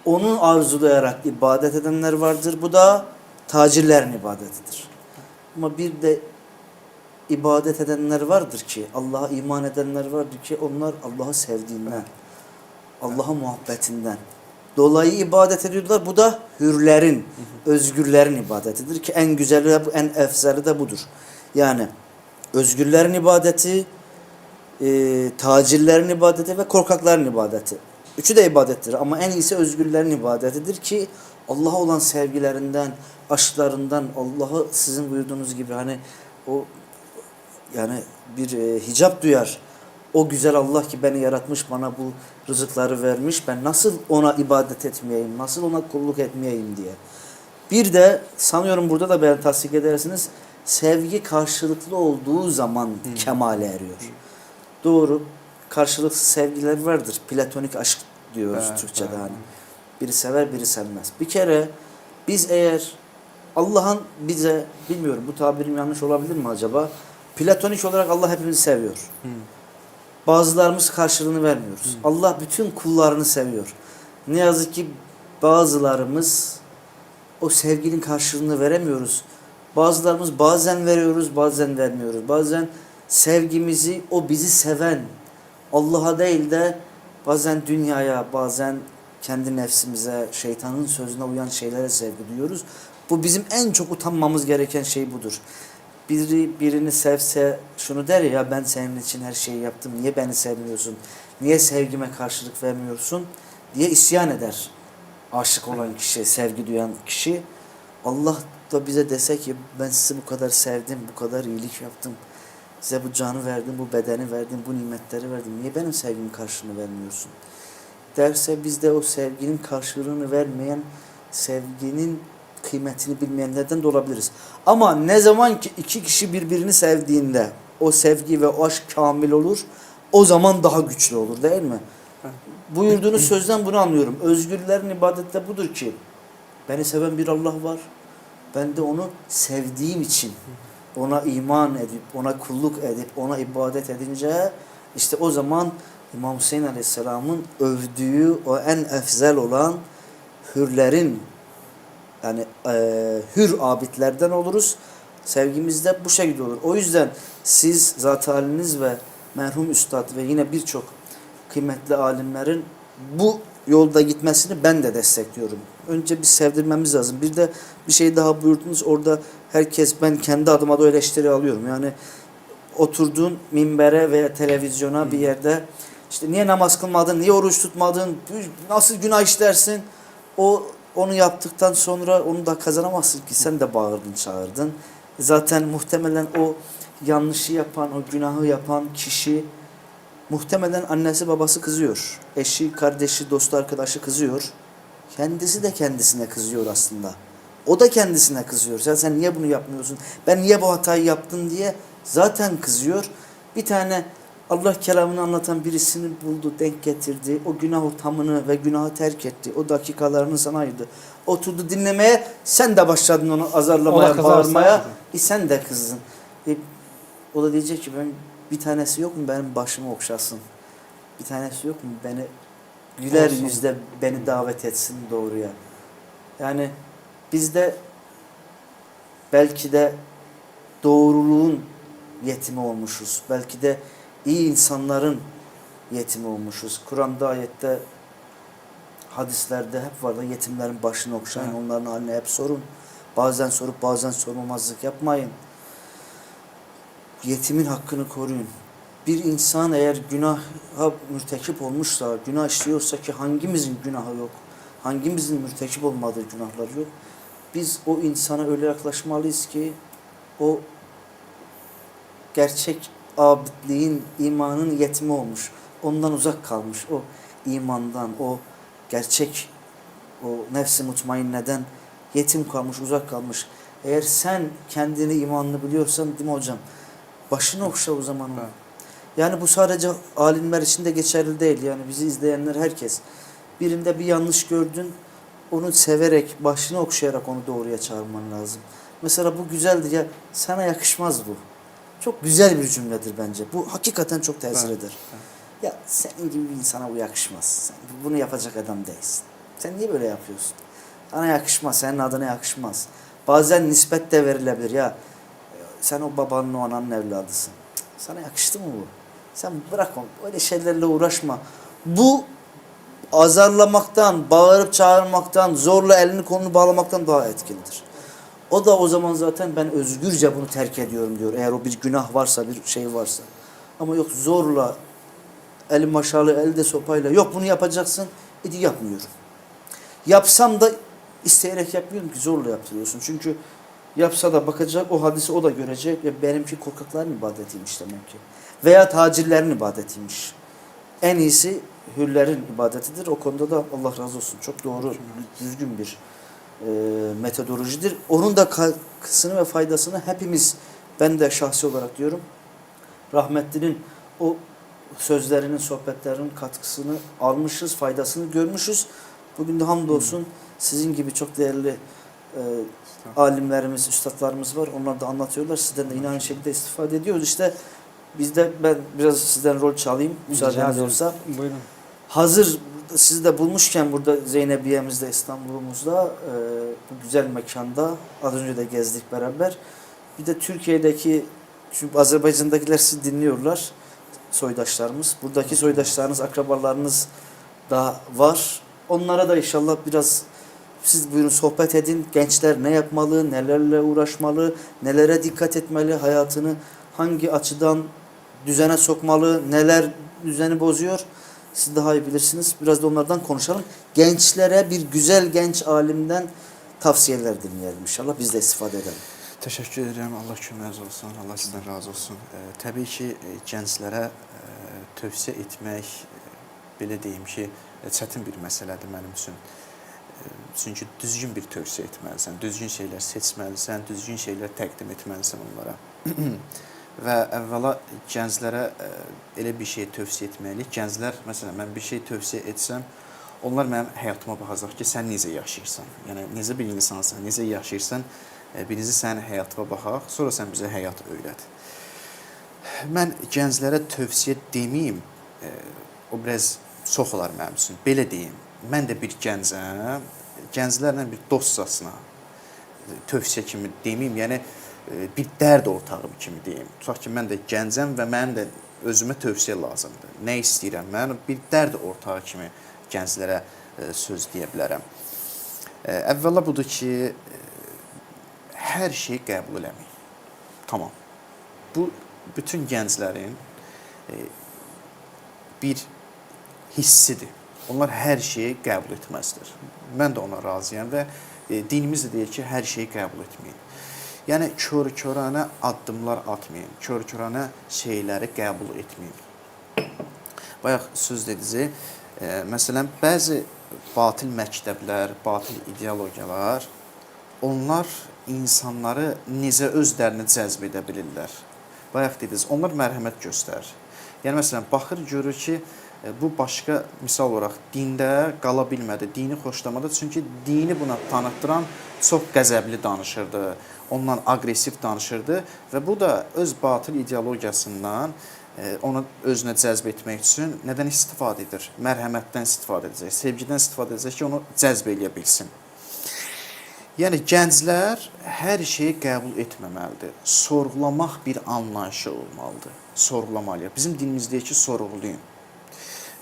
Onu arzulayarak ibadet edenler vardır. Bu da tacirlerin ibadetidir. Ama bir de ibadet edenler vardır ki, Allah'a iman edenler vardır ki onlar Allah'ı sevdiğinden, Allah'a muhabbetinden dolayı ibadet ediyorlar. Bu da hürlerin, özgürlerin ibadetidir ki en güzeli de bu, en efzeli de budur. Yani özgürlerin ibadeti, tacirlerin ibadeti ve korkakların ibadeti. Üçü de ibadettir ama en iyisi özgürlerin ibadetidir ki Allah'a olan sevgilerinden, aşklarından, Allah'ı sizin buyurduğunuz gibi hani o yani bir hicap duyar. O güzel Allah ki beni yaratmış, bana bu rızıkları vermiş. Ben nasıl ona ibadet etmeyeyim, nasıl ona kulluk etmeyeyim diye. Bir de sanıyorum burada da beni tasdik edersiniz. Sevgi karşılıklı olduğu zaman kemale eriyor. Doğru. Karşılıksız sevgiler vardır. Platonik aşk diyoruz Türkçe'de hani. Biri sever, biri sevmez. Bir kere biz eğer Allah'ın bize, bilmiyorum bu tabirim yanlış olabilir mi acaba? Platonik olarak Allah hepimizi seviyor. Bazılarımız karşılığını vermiyoruz. Allah bütün kullarını seviyor. Ne yazık ki bazılarımız o sevginin karşılığını veremiyoruz. Bazılarımız bazen veriyoruz, bazen vermiyoruz. Bazen sevgimizi o bizi seven Allah'a değil de bazen dünyaya, bazen kendi nefsimize, şeytanın sözüne uyan şeylere sevgi duyuyoruz. Bu bizim en çok utanmamız gereken şey budur. Birini sevse şunu der ya, ben senin için her şeyi yaptım, niye beni sevmiyorsun, niye sevgime karşılık vermiyorsun diye isyan eder. Aşık olan kişi, sevgi duyan kişi. Allah da bize dese ki ben sizi bu kadar sevdim, bu kadar iyilik yaptım, size bu canı verdim, bu bedeni verdim, bu nimetleri verdim, niye benim sevgimin karşılığını vermiyorsun derse biz de o sevginin karşılığını vermeyen, sevginin kıymetini bilmeyenlerden de olabiliriz. Ama ne zaman ki iki kişi birbirini sevdiğinde o sevgi ve o aşk kamil olur, o zaman daha güçlü olur değil mi? Buyurduğunuz sözden bunu anlıyorum. Özgürlerin ibadeti de budur ki beni seven bir Allah var. Ben de onu sevdiğim için ona iman edip, ona kulluk edip, ona ibadet edince işte o zaman İmam Hüseyin Aleyhisselam'ın övdüğü o en efzel olan hürlerin yani hür abidlerden oluruz. Sevgimiz de bu şekilde olur. O yüzden siz zat-ı haliniz ve merhum üstad ve yine birçok kıymetli alimlerin bu yolda gitmesini ben de destekliyorum. Önce bir sevdirmemiz lazım. Bir de bir şey daha buyurdunuz. Orada herkes, ben kendi adıma da eleştiri alıyorum. Yani oturduğun minbere veya televizyona bir yerde işte niye namaz kılmadın, niye oruç tutmadın, nasıl günah işlersin, onu yaptıktan sonra onu da kazanamazsın ki, sen de bağırdın çağırdın. Zaten muhtemelen o yanlışı yapan, o günahı yapan kişi muhtemelen annesi babası kızıyor. Eşi, kardeşi, dostu, arkadaşı kızıyor. Kendisi de kendisine kızıyor aslında. O da kendisine kızıyor. Sen niye bunu yapmıyorsun? Ben niye bu hatayı yaptım diye zaten kızıyor. Bir tane Allah kelamını anlatan birisini buldu, denk getirdi. O günah ortamını ve günahı terk etti. O dakikalarını sana ayırdı. Oturdu dinlemeye. Sen de başladın onu azarlamaya, bağırmaya. Sen de kızdın. O da diyecek ki ben, bir tanesi yok mu benim başımı okşasın? Bir tanesi yok mu beni güler yüzle beni davet etsin doğruya? Yani biz de belki de doğruluğun yetimi olmuşuz. Belki de iyi insanların yetimi olmuşuz. Kur'an'da, ayette, hadislerde hep var da yetimlerin başını okşayın, onların haline hep sorun. Bazen sorup bazen sormamazlık yapmayın. Yetimin hakkını koruyun. Bir insan eğer günaha mürtekip olmuşsa, günah işliyorsa ki hangimizin günahı yok, hangimizin mürtekip olmadığı günahlar yok. Biz o insana öyle yaklaşmalıyız ki o gerçek abidliğin, imanın yetimi olmuş. Ondan uzak kalmış. O imandan, o gerçek, o nefs-i mutmainneden yetim kalmış, uzak kalmış. Eğer sen kendini imanını biliyorsan, değil mi hocam? Başını okşa o zaman onu. Yani bu sadece alimler için de geçerli değil. Yani bizi izleyenler herkes. Birinde bir yanlış gördün, onu severek, başını okşayarak onu doğruya çağırman lazım. Mesela bu güzeldir ya, sana yakışmaz bu. Çok güzel bir cümledir bence. Bu hakikaten çok tesir eder. Ya senin gibi bir insana bu yakışmaz. Sen bunu yapacak adam değilsin. Sen niye böyle yapıyorsun? Sana yakışmaz, senin adına yakışmaz. Bazen nispet de verilebilir ya. sen o babanın, o ananın evladısın. Cık, sana yakıştı mı bu? Sen bırak onu. Öyle şeylerle uğraşma. Bu azarlamaktan, bağırıp çağırmaktan, zorla elini kolunu bağlamaktan daha etkilidir. O da o zaman zaten ben özgürce bunu terk ediyorum diyor. Eğer o bir günah varsa, bir şey varsa. Ama yok zorla, eli maşalı, elde sopayla, yok bunu yapacaksın, yapmıyorum. Yapsam da isteyerek yapmıyorum ki, zorla yaptırıyorsun. Çünkü yapsa da bakacak, o hadisi o da görecek ve benimki korkakların ibadetiymiş demek ki. Veya tacirlerin ibadetiymiş. En iyisi hürlerin ibadetidir. O konuda da Allah razı olsun. Çok doğru, düzgün bir metodolojidir. Onun da katkısını ve faydasını hepimiz, ben de şahsi olarak diyorum, rahmetlinin o sözlerinin, sohbetlerinin katkısını almışız, faydasını görmüşüz. Bugün de hamdolsun sizin gibi çok değerli alimlerimiz, üstadlarımız var. Onlar da anlatıyorlar. Sizden de yine aynı şekilde istifade ediyoruz. İşte biz de, ben biraz sizden rol çalayım, müsaadeniz olsa. Buyurun. Hazır sizi de bulmuşken burada Zeynepiyemizde, İstanbul'umuzda, bu güzel mekanda az önce de gezdik beraber. Bir de Türkiye'deki, çünkü Azerbaycan'dakiler sizi dinliyorlar, soydaşlarımız. Buradaki soydaşlarınız, akrabalarınız da var. Onlara da inşallah biraz siz buyurun sohbet edin. Gençler ne yapmalı, nelerle uğraşmalı, nelere dikkat etmeli, hayatını hangi açıdan düzene sokmalı, neler düzeni bozuyor. Siz daha iyi bilirsiniz. Biraz da onlardan konuşalım. Gençlere bir güzel genç alimden tavsiyeler dinleyelim inşallah. Biz de istifade edelim. Təşəkkür edirəm. Allah köməyiniz olsun. Allah sizdən razı olsun. Təbii ki, gənclərə tövsiyə etmək, belə deyim ki, çətin bir məsələdir mənim üçün. Çünki düzgün bir tövsiyə etməlisən, düzgün şeylər seçməlisən, düzgün şeylər təqdim etməlisən onlara. Və əvvəla gənclərə elə bir şey tövsiyə etməliyik. Gənclər, məsələn, mən bir şey tövsiyə etsəm, onlar mənim həyatıma baxacaq ki, sən necə yaşayırsan, yəni necə bir insansan, necə yaşayırsan, birinci sənin həyatıma baxaq, sonra sən bizə həyat öyrət. Mən gənclərə tövsiyə deməyim, o biraz çox olar mənim üçün. Belə deyim, mən də bir gəncəm, gənclərlə bir dostcasına tövsiyə kimi deməyim, yəni bir dərd ortağım kimi deyim. Tutaq ki, mən də gəncəm və mənim də özümə tövsiyə lazımdır. Nə istəyirəm? Mən bir dərd ortağı kimi gənclərə söz deyə bilərəm. Əvvəla budur ki, hər şeyi qəbul eləmək. Tamam. Bu, bütün gənclərin bir hissidir. Onlar hər şeyi qəbul etməzdir. Mən də ona razıyam və dinimiz də deyir ki, hər şeyi qəbul etməyin. Yəni, kör-körənə addımlar atmayın, kör-körənə şeyləri qəbul etməyin. Bayaq söz dediniz, məsələn, bəzi batil məktəblər, batil ideologiyalar, onlar insanları necə özlərini cəzb edə bilirlər. Bayaq dediniz, onlar mərhəmət göstərir. Yəni, məsələn, baxır, görür ki, bu başqa, misal olaraq, dində qala bilmədi, dini xoşlamadı. Çünki dini buna tanıtdıran çox qəzəbli danışırdı, ondan aqressiv danışırdı və bu da öz batil ideologiyasından onu özünə cəzb etmək üçün nədən istifadə edir? Mərhəmətdən istifadə edəcək, sevgidən istifadə edəcək ki, onu cəzb eləyə bilsin. Yəni, gənclər hər şeyi qəbul etməməlidir. Sorğulamaq bir anlayışı olmalıdır. Sorğulamalıyıq. Bizim dinimiz deyir ki, sorğulayın.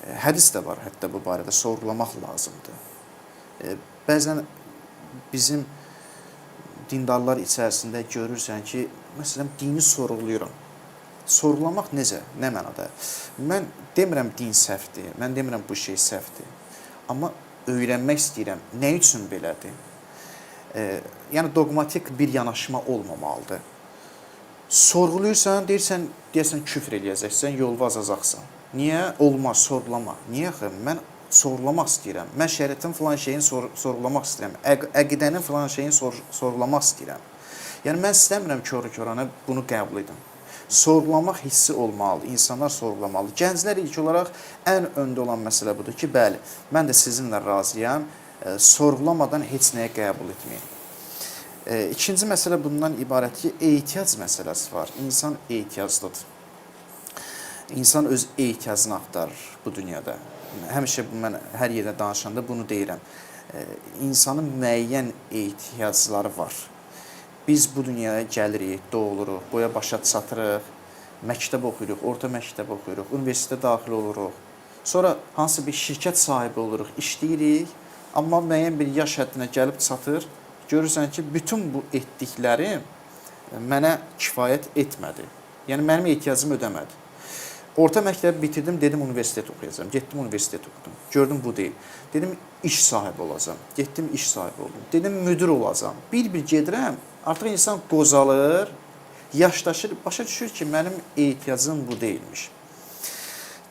Hədis də var hətta bu barədə, sorğulamaq lazımdır. Bəzən bizim dindarlar içərisində görürsən ki, məsələn, dini sorğuluyuram. Sorğulamaq necə? Nə mənada? Mən demirəm din səhvdir, mən demirəm bu şey səhvdir. Amma öyrənmək istəyirəm, nə üçün belədir? Yəni, dogmatik bir yanaşma olmamalıdır. Sorğuluyursan, deyirsən küfr eləyəcəksən, yolva azacaqsan. Niyə? Olmaz, sorğulama. Niyə? Mən sorğulamaq istəyirəm. Mən şəriətin filan şeyini sorğulamaq istəyirəm. Əqidənin filan şeyini sorğulamaq istəyirəm. Yəni, mən istəmirəm körə-körənə bunu qəbul edim. Sorğulamaq hissi olmalıdır, insanlar sorğulamalı. Gənclər ilk olaraq ən öndə olan məsələ budur ki, bəli, mən də sizinlə razıyam, sorğulamadan heç nəyə qəbul etməyin. İkinci məsələ bundan ibarət ki, ehtiyac məsələsi var. İnsan ehtiyaclıdır. İnsan öz ehtiyacını axtarır bu dünyada. Həmişə mən hər yerdə danışanda bunu deyirəm. İnsanın müəyyən ehtiyacları var. biz bu dünyaya gəlirik, doğuluruq, boya başa çatırıq, məktəb oxuyuruq, orta məktəb oxuyuruq, universitetə daxil oluruq. Sonra hansısa bir şirkət sahibi oluruq, işləyirik, amma müəyyən bir yaş həddinə gəlib çatır. Görürsən ki, bütün bu etdiklərim mənə kifayət etmədi. Yəni mənim ehtiyacımı ödəmədi. Orta məktəbi bitirdim, dedim universitet oxuyacağam. Getdim universitet oxudum. Gördüm bu deyil. Dedim iş sahibi olacağam. Getdim iş sahibi oldum. Dedim müdür olacağam. Bir gedirəm, artıq insan qozalır, yaşlaşır, başa düşür ki, mənim ehtiyacım bu deyilmiş.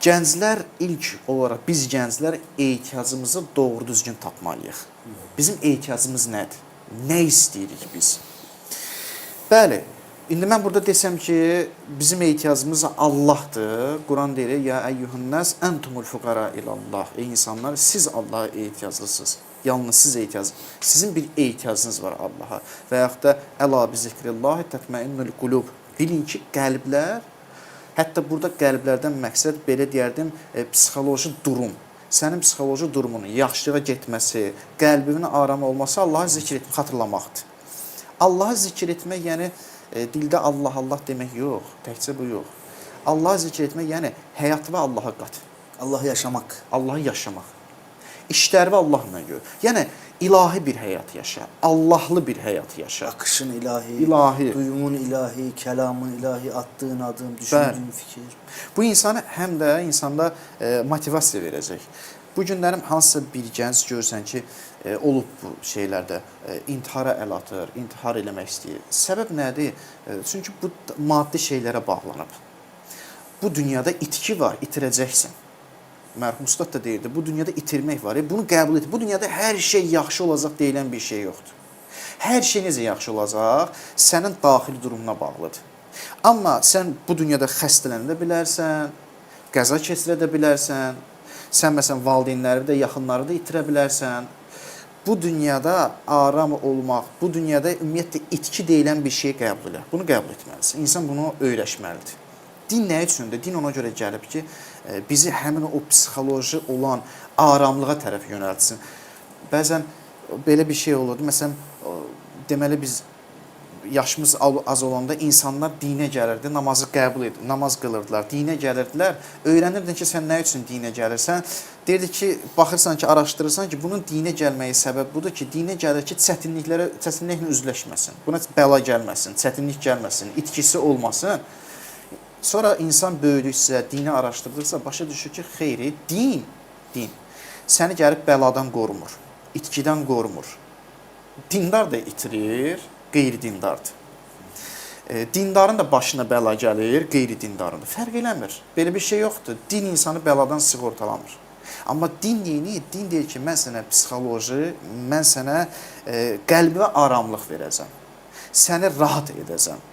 Gənclər ilk olaraq biz gənclər ehtiyacımızı doğru düzgün tapmalıyıq. Bizim ehtiyacımız nədir? Nə istəyirik biz? Bəli, indi mən burada desəm ki, bizim ehtiyacımız Allahdır. Quran deyir, ya əyyuhənnəs entumul fuqara ilallah. Ey insanlar, siz Allaha ehtiyaclısınız. Yalnız siz sizin bir ehtiyacınız var Allaha. Və yaxud da əla bi zikrillahi tətməinnul qulub. Bilin ki, qəlblər, hətta burada qəlblərdən məqsəd belə deyərdim, psixoloji durum. Sənin psixoloji durumunun yaxşılığa getməsi, qəlbinin aram olması Allahı zikr etmək, xatırlamaqdır. Allahı zikr etmək, yəni dildə Allah, Allah demək yox, təkcə bu yox. Allahı zikr etmək, yəni həyatı Allaha qat. Allahı yaşamaq. Allahı yaşamaq. İşlərini Allahla gör. Yəni ilahi bir həyat yaşa, Allahlı bir həyat yaşa. Akışın ilahi, İlahi. duyumun ilahi, kelamın ilahi, attığın adım, düşündüğün fikir. Bu insanı həm də insanda motivasiya verəcək. Bu günlərim hansısa bir gənc görsən ki, olub bu şeylərdə intihara əl atır, intihar eləmək istəyir. Səbəb nədir? Çünki bu maddi şeylərə bağlanıb. Bu dünyada itki var, itirəcəksən. Mərhum Ustad da deyirdi, bu dünyada itirmək var. Bunu qəbul et. Bu dünyada hər şey yaxşı olacaq deyilən bir şey yoxdur. Hər şey necə yaxşı olacaq, sənin daxili durumuna bağlıdır. Amma sən bu dünyada xəstələnə də bilərsən, qəza keçirə də bilərsən, sən məsələn valideynləri də, yaxınları da itirə bilərsən. Bu dünyada aram olmaq, bu dünyada ümumiyyətlə itki deyilən bir şey qəbul elə. Bunu qəbul etməlisən. İnsan bunu öyrəşməlidir. Din nə üçündür? Din ona görə gəlib ki, bizi həmin o psixoloji olan aramlığa tərəf yönəltsin. Bəzən belə bir şey olurdu. Məsələn, deməli biz yaşımız az olanda insanlar dinə gəlirdi, namazı qəbul edir, namaz qılırdılar, dinə gəlirdilər. Öyrənirdin ki, sən nə üçün dinə gəlirsən? Deyirdi ki, baxırsan ki, araşdırırsan ki, bunun dinə gəlməyi səbəb budur ki, dinə gəlir ki, çətinliklə üzləşməsin. Buna bəla gəlməsin, çətinlik gəlməsin, itkisi olmasın. Sonra insan böyüdükcə, dini araşdırdıqca başa düşür ki, xeyri, din səni gəlib bəladan qorumur, itkidən qorumur. Dindar da itirir, qeyri-dindardır. Dindarın da başına bəla gəlir, qeyri-dindarın da. Fərq eləmir. Belə bir şey yoxdur. Din insanı bəladan sığortalamır. Amma din neyini? Din deyir ki, mən sənə psixoloji, mən sənə qəlbinə aramlıq verəcəm. Səni rahat edəcəm.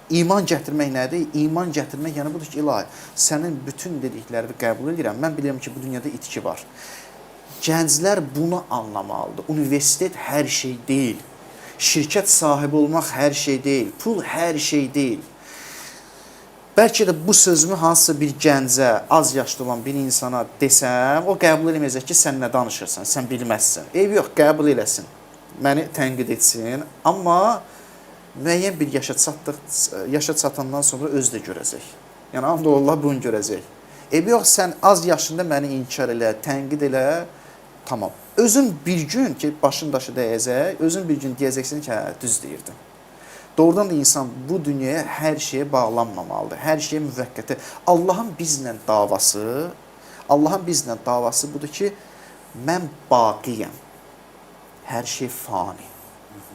İman gətirmək nədir? İman gətirmək yəni budur ki, ilahi, sənin bütün dediklərini qəbul edirəm. Mən bilirəm ki, bu dünyada itki var. Gənclər bunu anlamalıdır. Universitet hər şey deyil. Şirkət sahibi olmaq hər şey deyil. Pul hər şey deyil. Bəlkə də bu sözümü hansısa bir gəncə, az yaşlı olan bir insana desəm, o qəbul eləməyəcək ki, sən nə danışırsan, sən bilməzsən. Eybi yox, qəbul eləsin. Məni tənqid etsin. Amma müəyyən bir yaşa çatandan sonra özü də görəcək. Yəni, Allah bunu görəcək. Eybi yox, sən az yaşında məni inkar elə, tənqid elə, tamam. Özün bir gün ki, başın daşı dəyəcək, özün bir gün deyəcəksin ki, hə, düz deyirdim. Doğrudan da insan bu dünyaya hər şeyə bağlanmamalıdır, hər şeyə müvəqqəti. Allahın bizlə davası budur ki, mən baqiyəm, hər şey fani.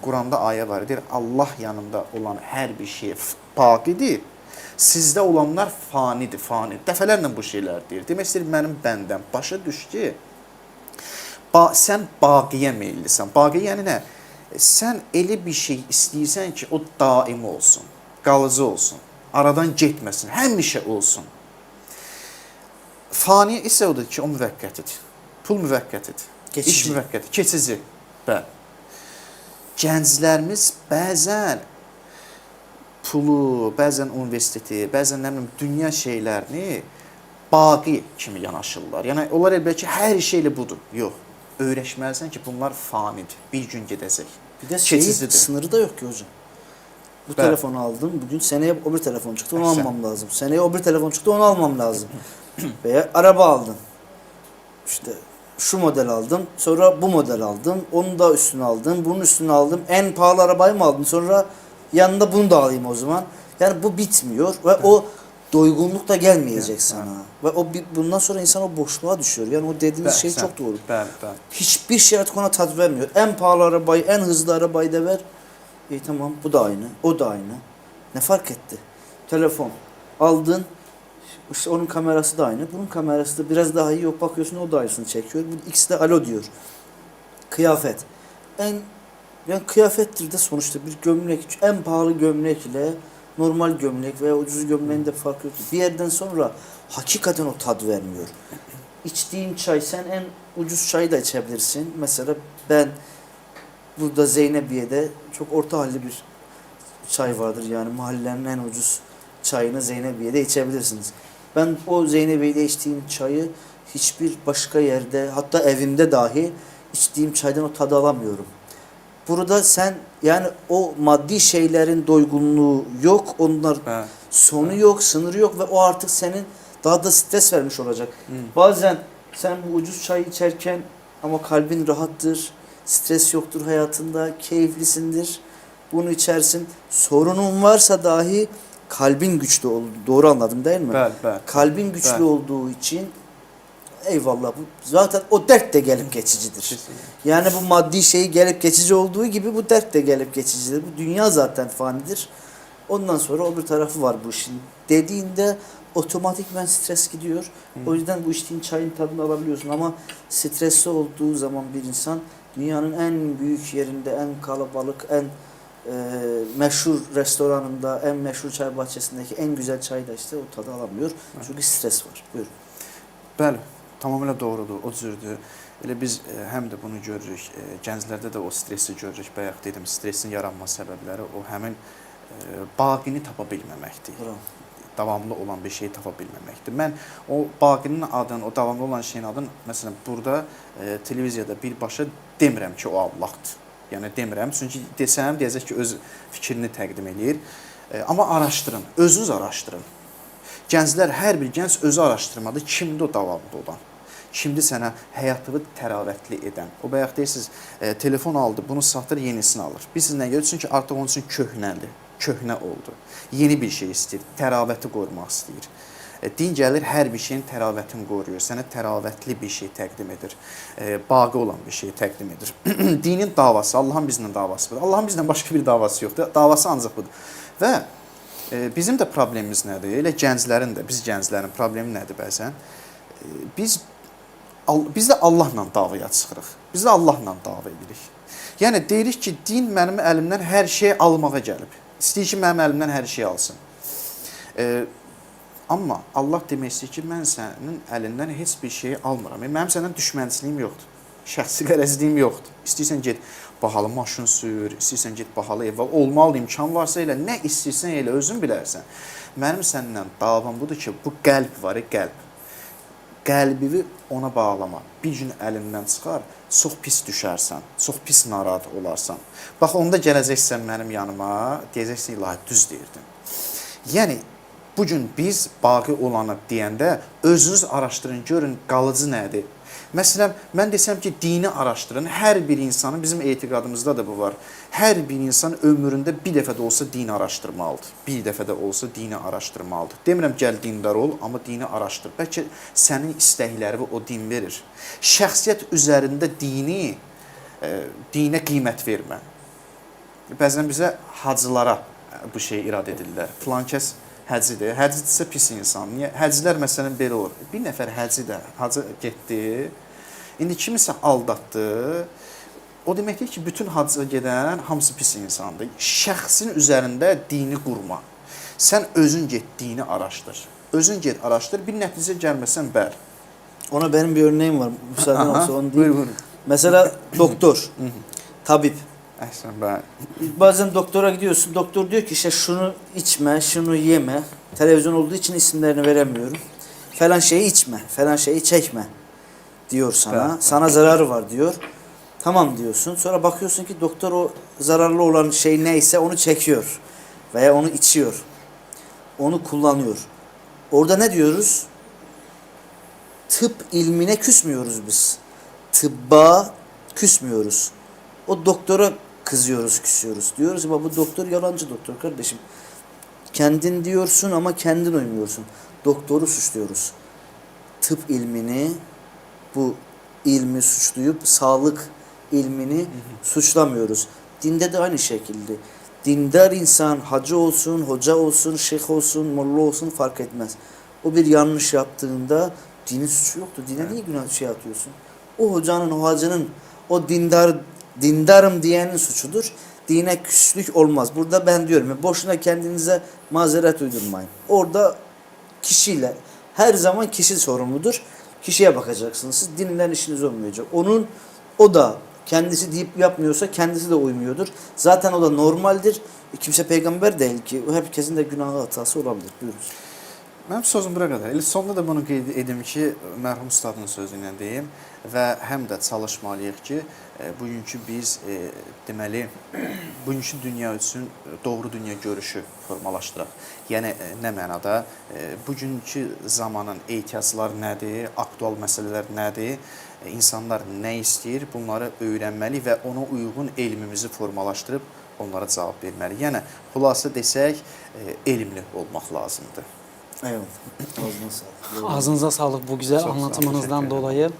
Quranda ayə var, deyir, Allah yanında olan hər bir şey baqidir, sizdə olanlar fanidir, fani. Dəfələrlə bu şeylər deyir. Demək istəyir, mənim bəndəm başa düş ki, sən baqiyə meyillisən. Baqiyə yəni nə? Sən elə bir şey istəyirsən ki, o daimi olsun, qalıcı olsun, aradan getməsin, həmişə olsun. Fani isə odur ki, o müvəqqətidir. Pul müvəqqətidir, iş müvəqqətidir, keçici. Bəli. Gənclərimiz bəzən pulu, bəzən universiteti, bəzən nə bilim, dünya şeylərini baqi kimi yanaşırlar. Yəni, onlar elbət ki, hər şeylə budur. Yox. Öyrəşməlisən ki, bunlar fanidir. Bir gün gedəcək. Bir də şeyin sınırı da yox ki hocam. Bu Bəli. telefonu aldım. Bugün seneye o bir telefon çıktı. Onu Əhsən. almam lazım. Seneye o bir telefon çıktı. Onu almam lazım. Veya araba aldın. İşte şu model aldım. Sonra bu model aldım. Onun da üstünü aldım. Bunun üstünü aldım. En pahalı arabayı mı aldın? Sonra yanında bunu da alayım o zaman. Yani bu bitmiyor ve o doygunluk da gelmeyecek Evet, sana. Ve bundan sonra insan o boşluğa düşüyor. Yani o dediğiniz şey Əhsən. çok doğru. Bəli, bəli. Hiçbir şey artık ona tat vermiyor. En pahalı arabayı, en hızlı arabayı da ver. İyi tamam, bu da aynı, o da aynı. Ne fark etti? Telefon aldın, işte onun kamerası da aynı, bunun kamerası da biraz daha iyi, yok bakıyorsun o da aynısını çekiyor. Bu ikisi de alo diyor. Kıyafet. Yani kıyafettir de sonuçta bir gömlek, en pahalı gömlek ile normal gömlek veya ucuz gömleğin de farkı yok. Bir yerden sonra hakikaten o tad vermiyor. İçtiğin çay, sen en ucuz çayı da içebilirsin. Mesela ben burada Zeynebiye'de çok orta halli bir çay vardır. Yani mahallenin en ucuz çayını Zeynebiye'de içebilirsiniz. Ben o Zeynebiye'de içtiğim çayı hiçbir başka yerde, hatta evimde dahi içtiğim çaydan o tadı alamıyorum. Burada sen yani o maddi şeylerin doygunluğu yok. Onlar Bəli. sonu yok, sınırı yok ve o artık senin daha da stres vermiş olacak. Bazen sen bu ucuz çay içerken ama kalbin rahattır, stres yoktur hayatında, keyiflisindir. Bunu içersin. Sorunun varsa dahi kalbin güçlü oldu. Doğru anladım değil mi? Bəli, bəli. Kalbin güçlü Bəli. olduğu için eyvallah, bu zaten o dert de gelip geçicidir. Kesinlikle. Yani bu maddi şeyi gelip geçici olduğu gibi bu dert de gelip geçicidir. Bu dünya zaten fanidir. Ondan sonra o bir tarafı var bu işin. Dediğinde otomatikman stres gidiyor. O yüzden bu içtiğin çayın tadını alabiliyorsun ama stresli olduğu zaman bir insan dünyanın en büyük yerinde, en kalabalık, en meşhur restoranında, en meşhur çay bahçesindeki en güzel çayı da işte o tadı alamıyor. Çünkü stres var. Buyurun. Bəli, tamamilə doğrudur, o cürdür. Elə biz həm də bunu görürük, gənclərdə də o stresi görürük. Bayaq dedim, stresin yaranma səbəbləri o həmin baqini tapa bilməməkdir. Bravo. Davamlı olan bir şeyi tapa bilməməkdir. Mən o baqinin adını, o davamlı olan şeyin adını, məsələn, burada televiziyada birbaşa demirəm ki, o Allahdır. Yəni demirəm, çünki desəm, deyəcək ki, öz fikrini təqdim eləyir. Amma araşdırın, özünüz araşdırın. Gənclər, hər bir gənc özü araşdırmadı, kimdir o davamlı olan? Kimdir sənə həyatını təravətli edən? O bayaq deyirsiniz, telefon aldı, bunu satır, yenisini alır. Bilirsiniz nə görə? Çünki artıq onun üçün köhnəli, köhnə oldu. Yeni bir şey istəyir, təravəti qorumaq istəyir. Din gəlir, hər bir şeyin təravətini qoruyur. Sənə təravətli bir şey təqdim edir. Baqi olan bir şey təqdim edir. Dinin davası, Allahın bizlə davası budur. Allahın bizlə başqa bir davası yoxdur. Davası ancaq budur. Və bizim də problemimiz nədir? Elə gənclərin də, biz gənclərin problemi nədir bəzən? Biz də Allahla davaya çıxırıq. Biz də Allahla dava edirik. Yəni deyirik ki, din mənim əlimdən hər şeyi almağa gəlib. İstəyir ki, mənim əlimdən hər şeyi alsın. Amma Allah demək istəyir ki, mən sənin əlindən heç bir şeyi almıram. Mənim səndən düşmənçiliyim yoxdur. Şəxsi qərəzliyim yoxdur. İstəyirsən get bahalı maşın sür, istəyirsən get bahalı ev al. Olmalı imkan varsa elə, nə istəyirsən elə, özün bilərsən. Mənim səndən davam budur ki, bu qəlb var, qəlb. Qəlbini ona bağlama. Bir gün əlindən çıxar, çox pis düşərsən, çox pis narahat olarsan. Bax, onda gələcəksən mənim yanıma, deyəcəksən, ilahi, düz deyirdin. Yəni, bugün biz baqi olanı deyəndə özünüz araşdırın, görün qalıcı nədir? Məsələn, mən desəm ki, dini araşdırın. Hər bir insanın, bizim etiqadımızda da bu var. Hər bir insan ömründə bir dəfə də olsa dini araşdırmalıdır. Bir dəfə də olsa dini araşdırmalıdır. Demirəm, gəl dindar ol, amma dini araşdır. Bəlkə sənin istəkləri o din verir. Şəxsiyyət üzərində dinə qiymət vermə. Bəzən bizə hacılara bu şey irad edirlər. Filan kəs həcidir. Həcidirsə pis insan. Niyə? Həcilər məsələn belə olur. Bir nəfər hacı getdi. İndi kimisə aldatdı. O deməkdir ki, bütün hacıya gedən hamısı pis insandır. Şəxsin üzərində dini qurma. Sən özün get, dini araşdır. Özün get, araşdır. Bir nəticə gəlməsən, bəli. Ona benim bir örneğim var. Müsaaden olsa onu Buyur, diyeyim. buyurun. Mesela doktor, tabip. Əhsən, bəli. Bazen doktora gidiyorsun. Doktor diyor ki işte şunu içme, şunu yeme. Televizyon olduğu için isimlerini veremiyorum. Falan şeyi içme, falan şeyi çekme diyor sana. Evet. Sana zararı var diyor. Tamam diyorsun. Sonra bakıyorsun ki doktor o zararlı olan şey neyse onu çekiyor. veya onu içiyor. Onu kullanıyor. Orada ne diyoruz? Tıp ilmine küsmüyoruz biz. Tıbba küsmüyoruz. O doktora kızıyoruz, küsüyoruz. Diyoruz ki bu doktor yalancı doktor kardeşim. Kendin diyorsun ama kendin uymuyorsun. Doktoru suçluyoruz. Tıp ilmini, bu ilmi suçlayıp sağlık ilmini suçlamıyoruz. Dinde de aynı şekilde. Dindar insan hacı olsun, hoca olsun, şeyh olsun, molla olsun fark etmez. O bir yanlış yaptığında dinin suçu yoktur. Dine niye günah şey atıyorsun? O hocanın, o hacının, o dindarım diyenin suçudur. Dine küslük olmaz. Burada ben diyorum ya, boşuna kendinize mazeret uydurmayın. Orada kişiyle, her zaman kişi sorumludur. Kişiye bakacaksınız. Siz dinle işiniz olmayacak. O da kendisi deyip yapmıyorsa kendisi de uymuyordur. Zaten o da normaldir. Kimse peygamber değil ki. Herkesin de günahı hatası olabilir. Buyurun. Mənim sözüm bura qədər. Elə sonda da bunu qeyd edim ki, mərhum ustadın sözü ilə deyim və həm də çalışmalıyıq ki, bugünkü biz deməli bugünkü dünya üçün doğru dünya görüşü formalaşdıraq. Yəni nə mənada bugünkü zamanın ehtiyacları nədir, aktual məsələlər nədir, insanlar nə istəyir, bunları öyrənməli və ona uyğun elmimizi formalaşdırıb onlara cavab verməli. Yəni xülasə desək, elmli olmaq lazımdır. Eyvallah. Ağzına sağlık. Ağzınıza sağlık bu güzel Çok sağ olun, anlatımınızdan teşekkür dolayı.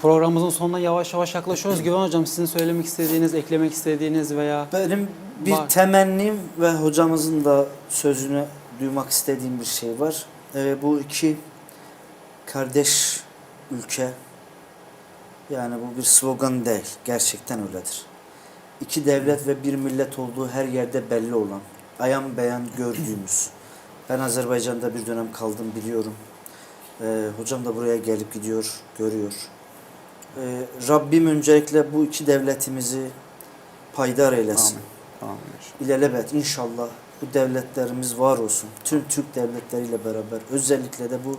Programımızın sonuna yavaş yavaş yaklaşıyoruz. Güven Hocam, sizin söylemek istediğiniz, eklemek istediğiniz veya... Benim bir Var. temennim ve hocamızın da sözünü duymak istediğim bir şey var. Bu iki kardeş ülke, yani bu bir slogan değil, gerçekten öyledir. İki devlet ve bir millet olduğu her yerde belli olan, ayan beyan gördüğümüz. Ben Azerbaycan'da bir dönem kaldım, biliyorum. Hocam da buraya gelip gidiyor, görüyor. Rabbim öncelikle bu iki devletimizi payidar eylesin. Amin. İlelebet inşallah bu devletlerimiz var olsun. Tüm Türk devletleriyle beraber, özellikle de bu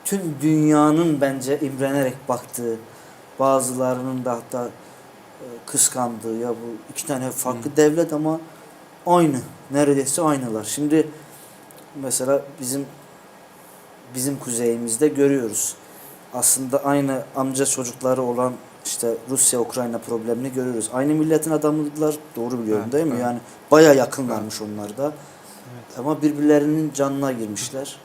tüm dünyanın bence imrenerek baktığı, bazılarının da hatta kıskandığı, ya bu iki tane farklı devlet ama aynı, neredeyse aynılar. Şimdi mesela bizim kuzeyimizde görüyoruz. Aslında aynı amca çocukları olan işte Rusya-Ukrayna problemini görüyoruz. Aynı milletin adamılar, doğru biliyorum Evet, değil mi? evet. Yani baya yakınlarmış onlar da. Evet. Ama birbirlerinin canına girmişler.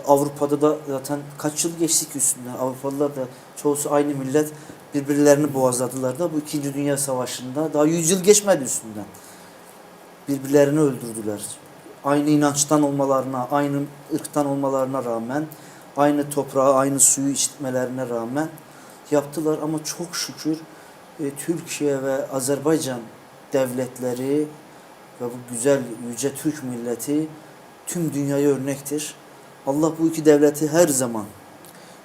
Avrupa'da da zaten kaç yıl geçtik üstünden. Avrupalılar da çoğusu aynı millet, birbirlerini boğazladılar da bu 2. Dünya Savaşı'nda daha 100 yıl geçmedi üstünden. Birbirlerini öldürdüler. Aynı inançtan olmalarına, aynı ırktan olmalarına rağmen, aynı toprağı, aynı suyu içmelerine rağmen yaptılar. Ama çok şükür Türkiye ve Azerbaycan devletleri ve bu güzel yüce Türk milleti tüm dünyaya örnektir. Allah bu iki devleti her zaman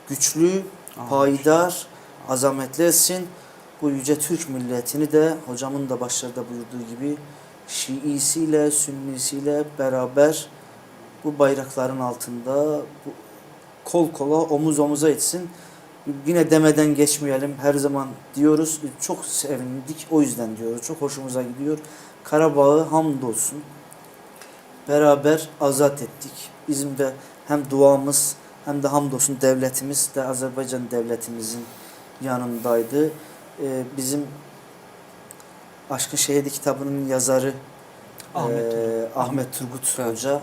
güçlü, payidar, azametli etsin. Bu yüce Türk milletini de hocamın da başlarda buyurduğu gibi Şiisiyle, Sünnisiyle beraber bu bayrakların altında kol kola, omuz omuza etsin. Yine demeden geçmeyelim. Her zaman diyoruz. Çok sevindik. O yüzden diyoruz. Çok hoşumuza gidiyor. Karabağ'ı hamdolsun beraber azat ettik. Bizim de hem duamız hem de hamdolsun devletimiz de Azerbaycan devletimizin yanındaydı. Bizim Aşkın Şehidi kitabının yazarı Ahmet Turgut Hoca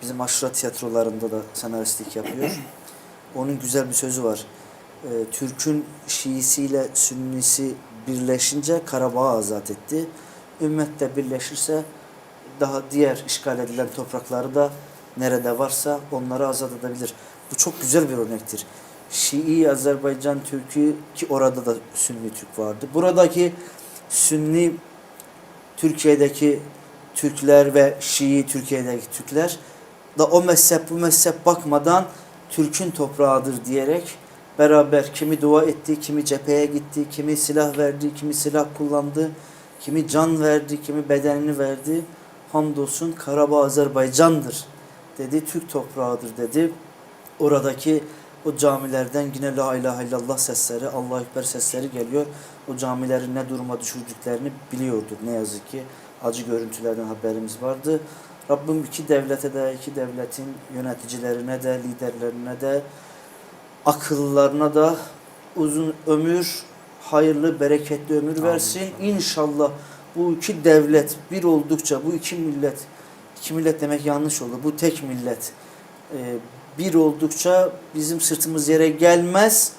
bizim aşure tiyatrolarında da senaristlik yapıyor. Onun güzel bir sözü var. Türk'ün Şiisiyle Sünnisi birleşince Karabağ'ı azat etti. Ümmet de birleşirse daha diğer işgal edilen toprakları da nerede varsa onları azat edebilir. Bu çok güzel bir örnektir. Şii Azerbaycan Türk'ü, ki orada da Sünni Türk vardı. Buradaki Sünni Türkiye'deki Türkler ve Şii Türkiye'deki Türkler da o mezhep bu mezhep bakmadan Türk'ün toprağıdır diyerek beraber kimi dua etti, kimi cepheye gitti, kimi silah verdi, kimi silah kullandı, kimi can verdi, kimi bedenini verdi. Hamdolsun Karabağ Azerbaycan'dır dedi, Türk toprağıdır dedi. Oradaki o camilerden yine La ilahe illallah sesleri, Allahu Ekber sesleri geliyor. O camilerin ne duruma düşürdüklerini biliyordur ne yazık ki. acı görüntülerden haberimiz vardı. Rabbim iki devlete de, iki devletin yöneticilerine de, liderlerine de, akıllarına da uzun ömür, hayırlı, bereketli ömür versin. İnşallah bu iki devlet bir oldukça, bu iki millet demek yanlış oldu, bu tek millet bir oldukça bizim sırtımız yere gelmez.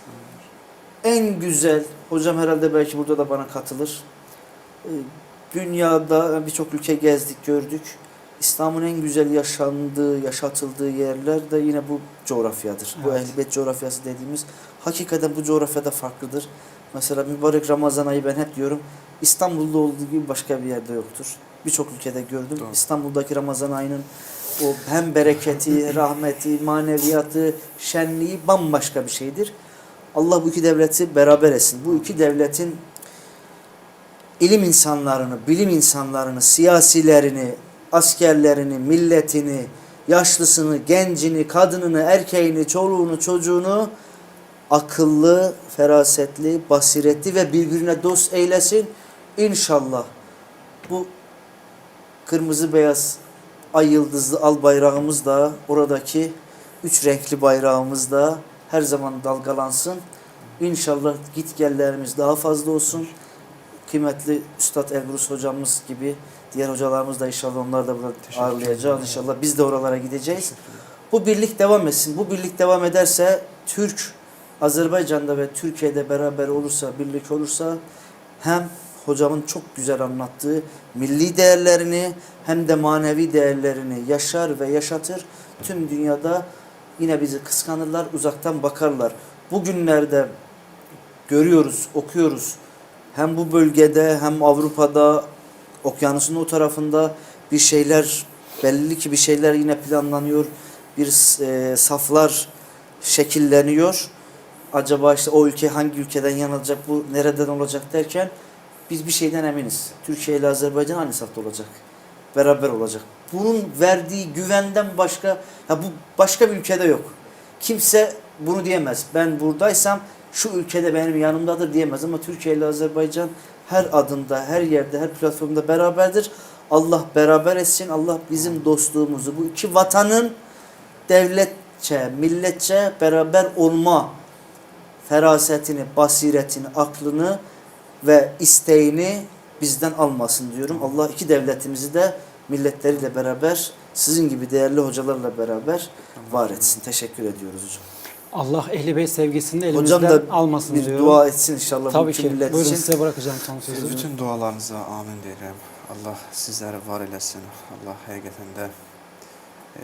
En güzel, hocam herhalde belki burada da bana katılır. Dünyada birçok ülke gezdik, gördük. İslam'ın en güzel yaşandığı, yaşatıldığı yerler de yine bu coğrafyadır. Bu Evet. Ehl-i Beyt coğrafyası dediğimiz hakikaten bu coğrafyada farklıdır. Mesela mübarek Ramazan ayı ben hep diyorum İstanbul'da olduğu gibi başka bir yerde yoktur. Birçok ülkede gördüm. Doğru. İstanbul'daki Ramazan ayının o hem bereketi, rahmeti, maneviyatı, şenliği bambaşka bir şeydir. Allah bu iki devleti beraber etsin. Bu iki devletin ilim insanlarını, bilim insanlarını, siyasilerini, askerlerini, milletini, yaşlısını, gencini, kadınını, erkeğini, çoluğunu, çocuğunu akıllı, ferasetli, basiretli ve birbirine dost eylesin. İnşallah bu kırmızı beyaz ay yıldızlı al bayrağımız da oradaki üç renkli bayrağımız da her zaman dalgalansın. İnşallah gitgellerimiz daha fazla olsun. Kıymetli Üstad Elbrus hocamız gibi diğer hocalarımız da inşallah onlar da burada ağırlayacağız. İnşallah biz de oralara gideceğiz. Bu birlik devam etsin. Bu birlik devam ederse Türk, Azerbaycan'da ve Türkiye'de beraber olursa, birlik olursa hem hocamın çok güzel anlattığı milli değerlerini hem de manevi değerlerini yaşar ve yaşatır. Tüm dünyada yine bizi kıskanırlar, uzaktan bakarlar. Bugünlerde görüyoruz, okuyoruz. Hem bu bölgede hem Avrupa'da, okyanusun o tarafında bir şeyler, belli ki bir şeyler yine planlanıyor. Bir saflar şekilleniyor. Acaba işte o ülke hangi ülkeden yanılacak, bu nereden olacak derken biz bir şeyden eminiz. Türkiye ile Azerbaycan aynı safta olacak. Beraber olacak. Bunun verdiği güvenden başka, ya bu başka bir ülkede yok. Kimse bunu diyemez. Ben buradaysam şu ülkede benim yanımdadır diyemez ama Türkiye ile Azerbaycan her adımda, her yerde, her platformda beraberdir. Allah beraber etsin. Allah bizim dostluğumuzu, bu iki vatanın devletçe, milletçe beraber olma ferasetini, basiretini, aklını ve isteğini bizden almasın diyorum. Allah iki devletimizi de milletleriyle beraber sizin gibi değerli hocalarla beraber var etsin. Teşekkür ediyoruz hocam. Allah Ehl-i Beyt sevgisini de Hocam elimizden da almasın bir diyorum. dua etsin inşallah Tabii bu iki ki. millet Buyurun için. size bırakacağım son sözü. Bütün dualarınıza amin deyirəm. Allah sizləri var eləsin. Allah həqiqətən də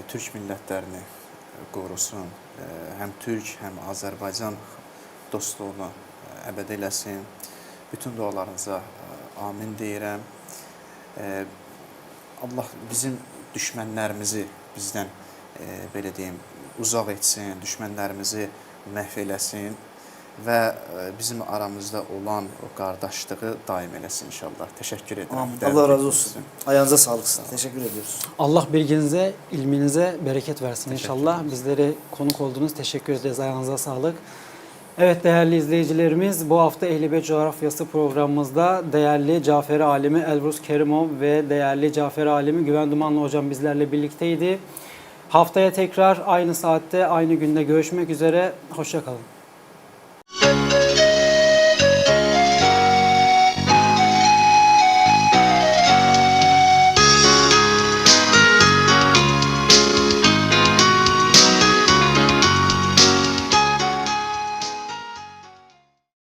Türk millətlərini qorusun. Həm Türk, həm Azərbaycan dostluğunu əbəd eləsin. Bütün dualarınıza amin deyirəm. Allah bizim düşmənlərimizi bizdən belə deyim, uzaq etsin, düşmənlərimizi məhv eləsin və bizim aramızda olan o qardaşlığı daim eləsin inşallah. Təşəkkür edirəm. Amin. Allah razı olsun. Ayağınıza sağlık. Teşekkür ediyoruz. Allah bilginize, ilminize bereket versin inşallah. Bizleri konuk oldunuz. Teşekkür ederiz. Ayağınıza sağlık. Evet değerli izleyicilerimiz, bu hafta Ehl-i Beyt Coğrafyası programımızda değerli Caferi Alimi Elbrus Kerimov ve değerli Caferi Alimi Güven Dumanlı hocam bizlerle birlikteydi. Haftaya tekrar aynı saatte, aynı günde görüşmek üzere. Hoşça kalın.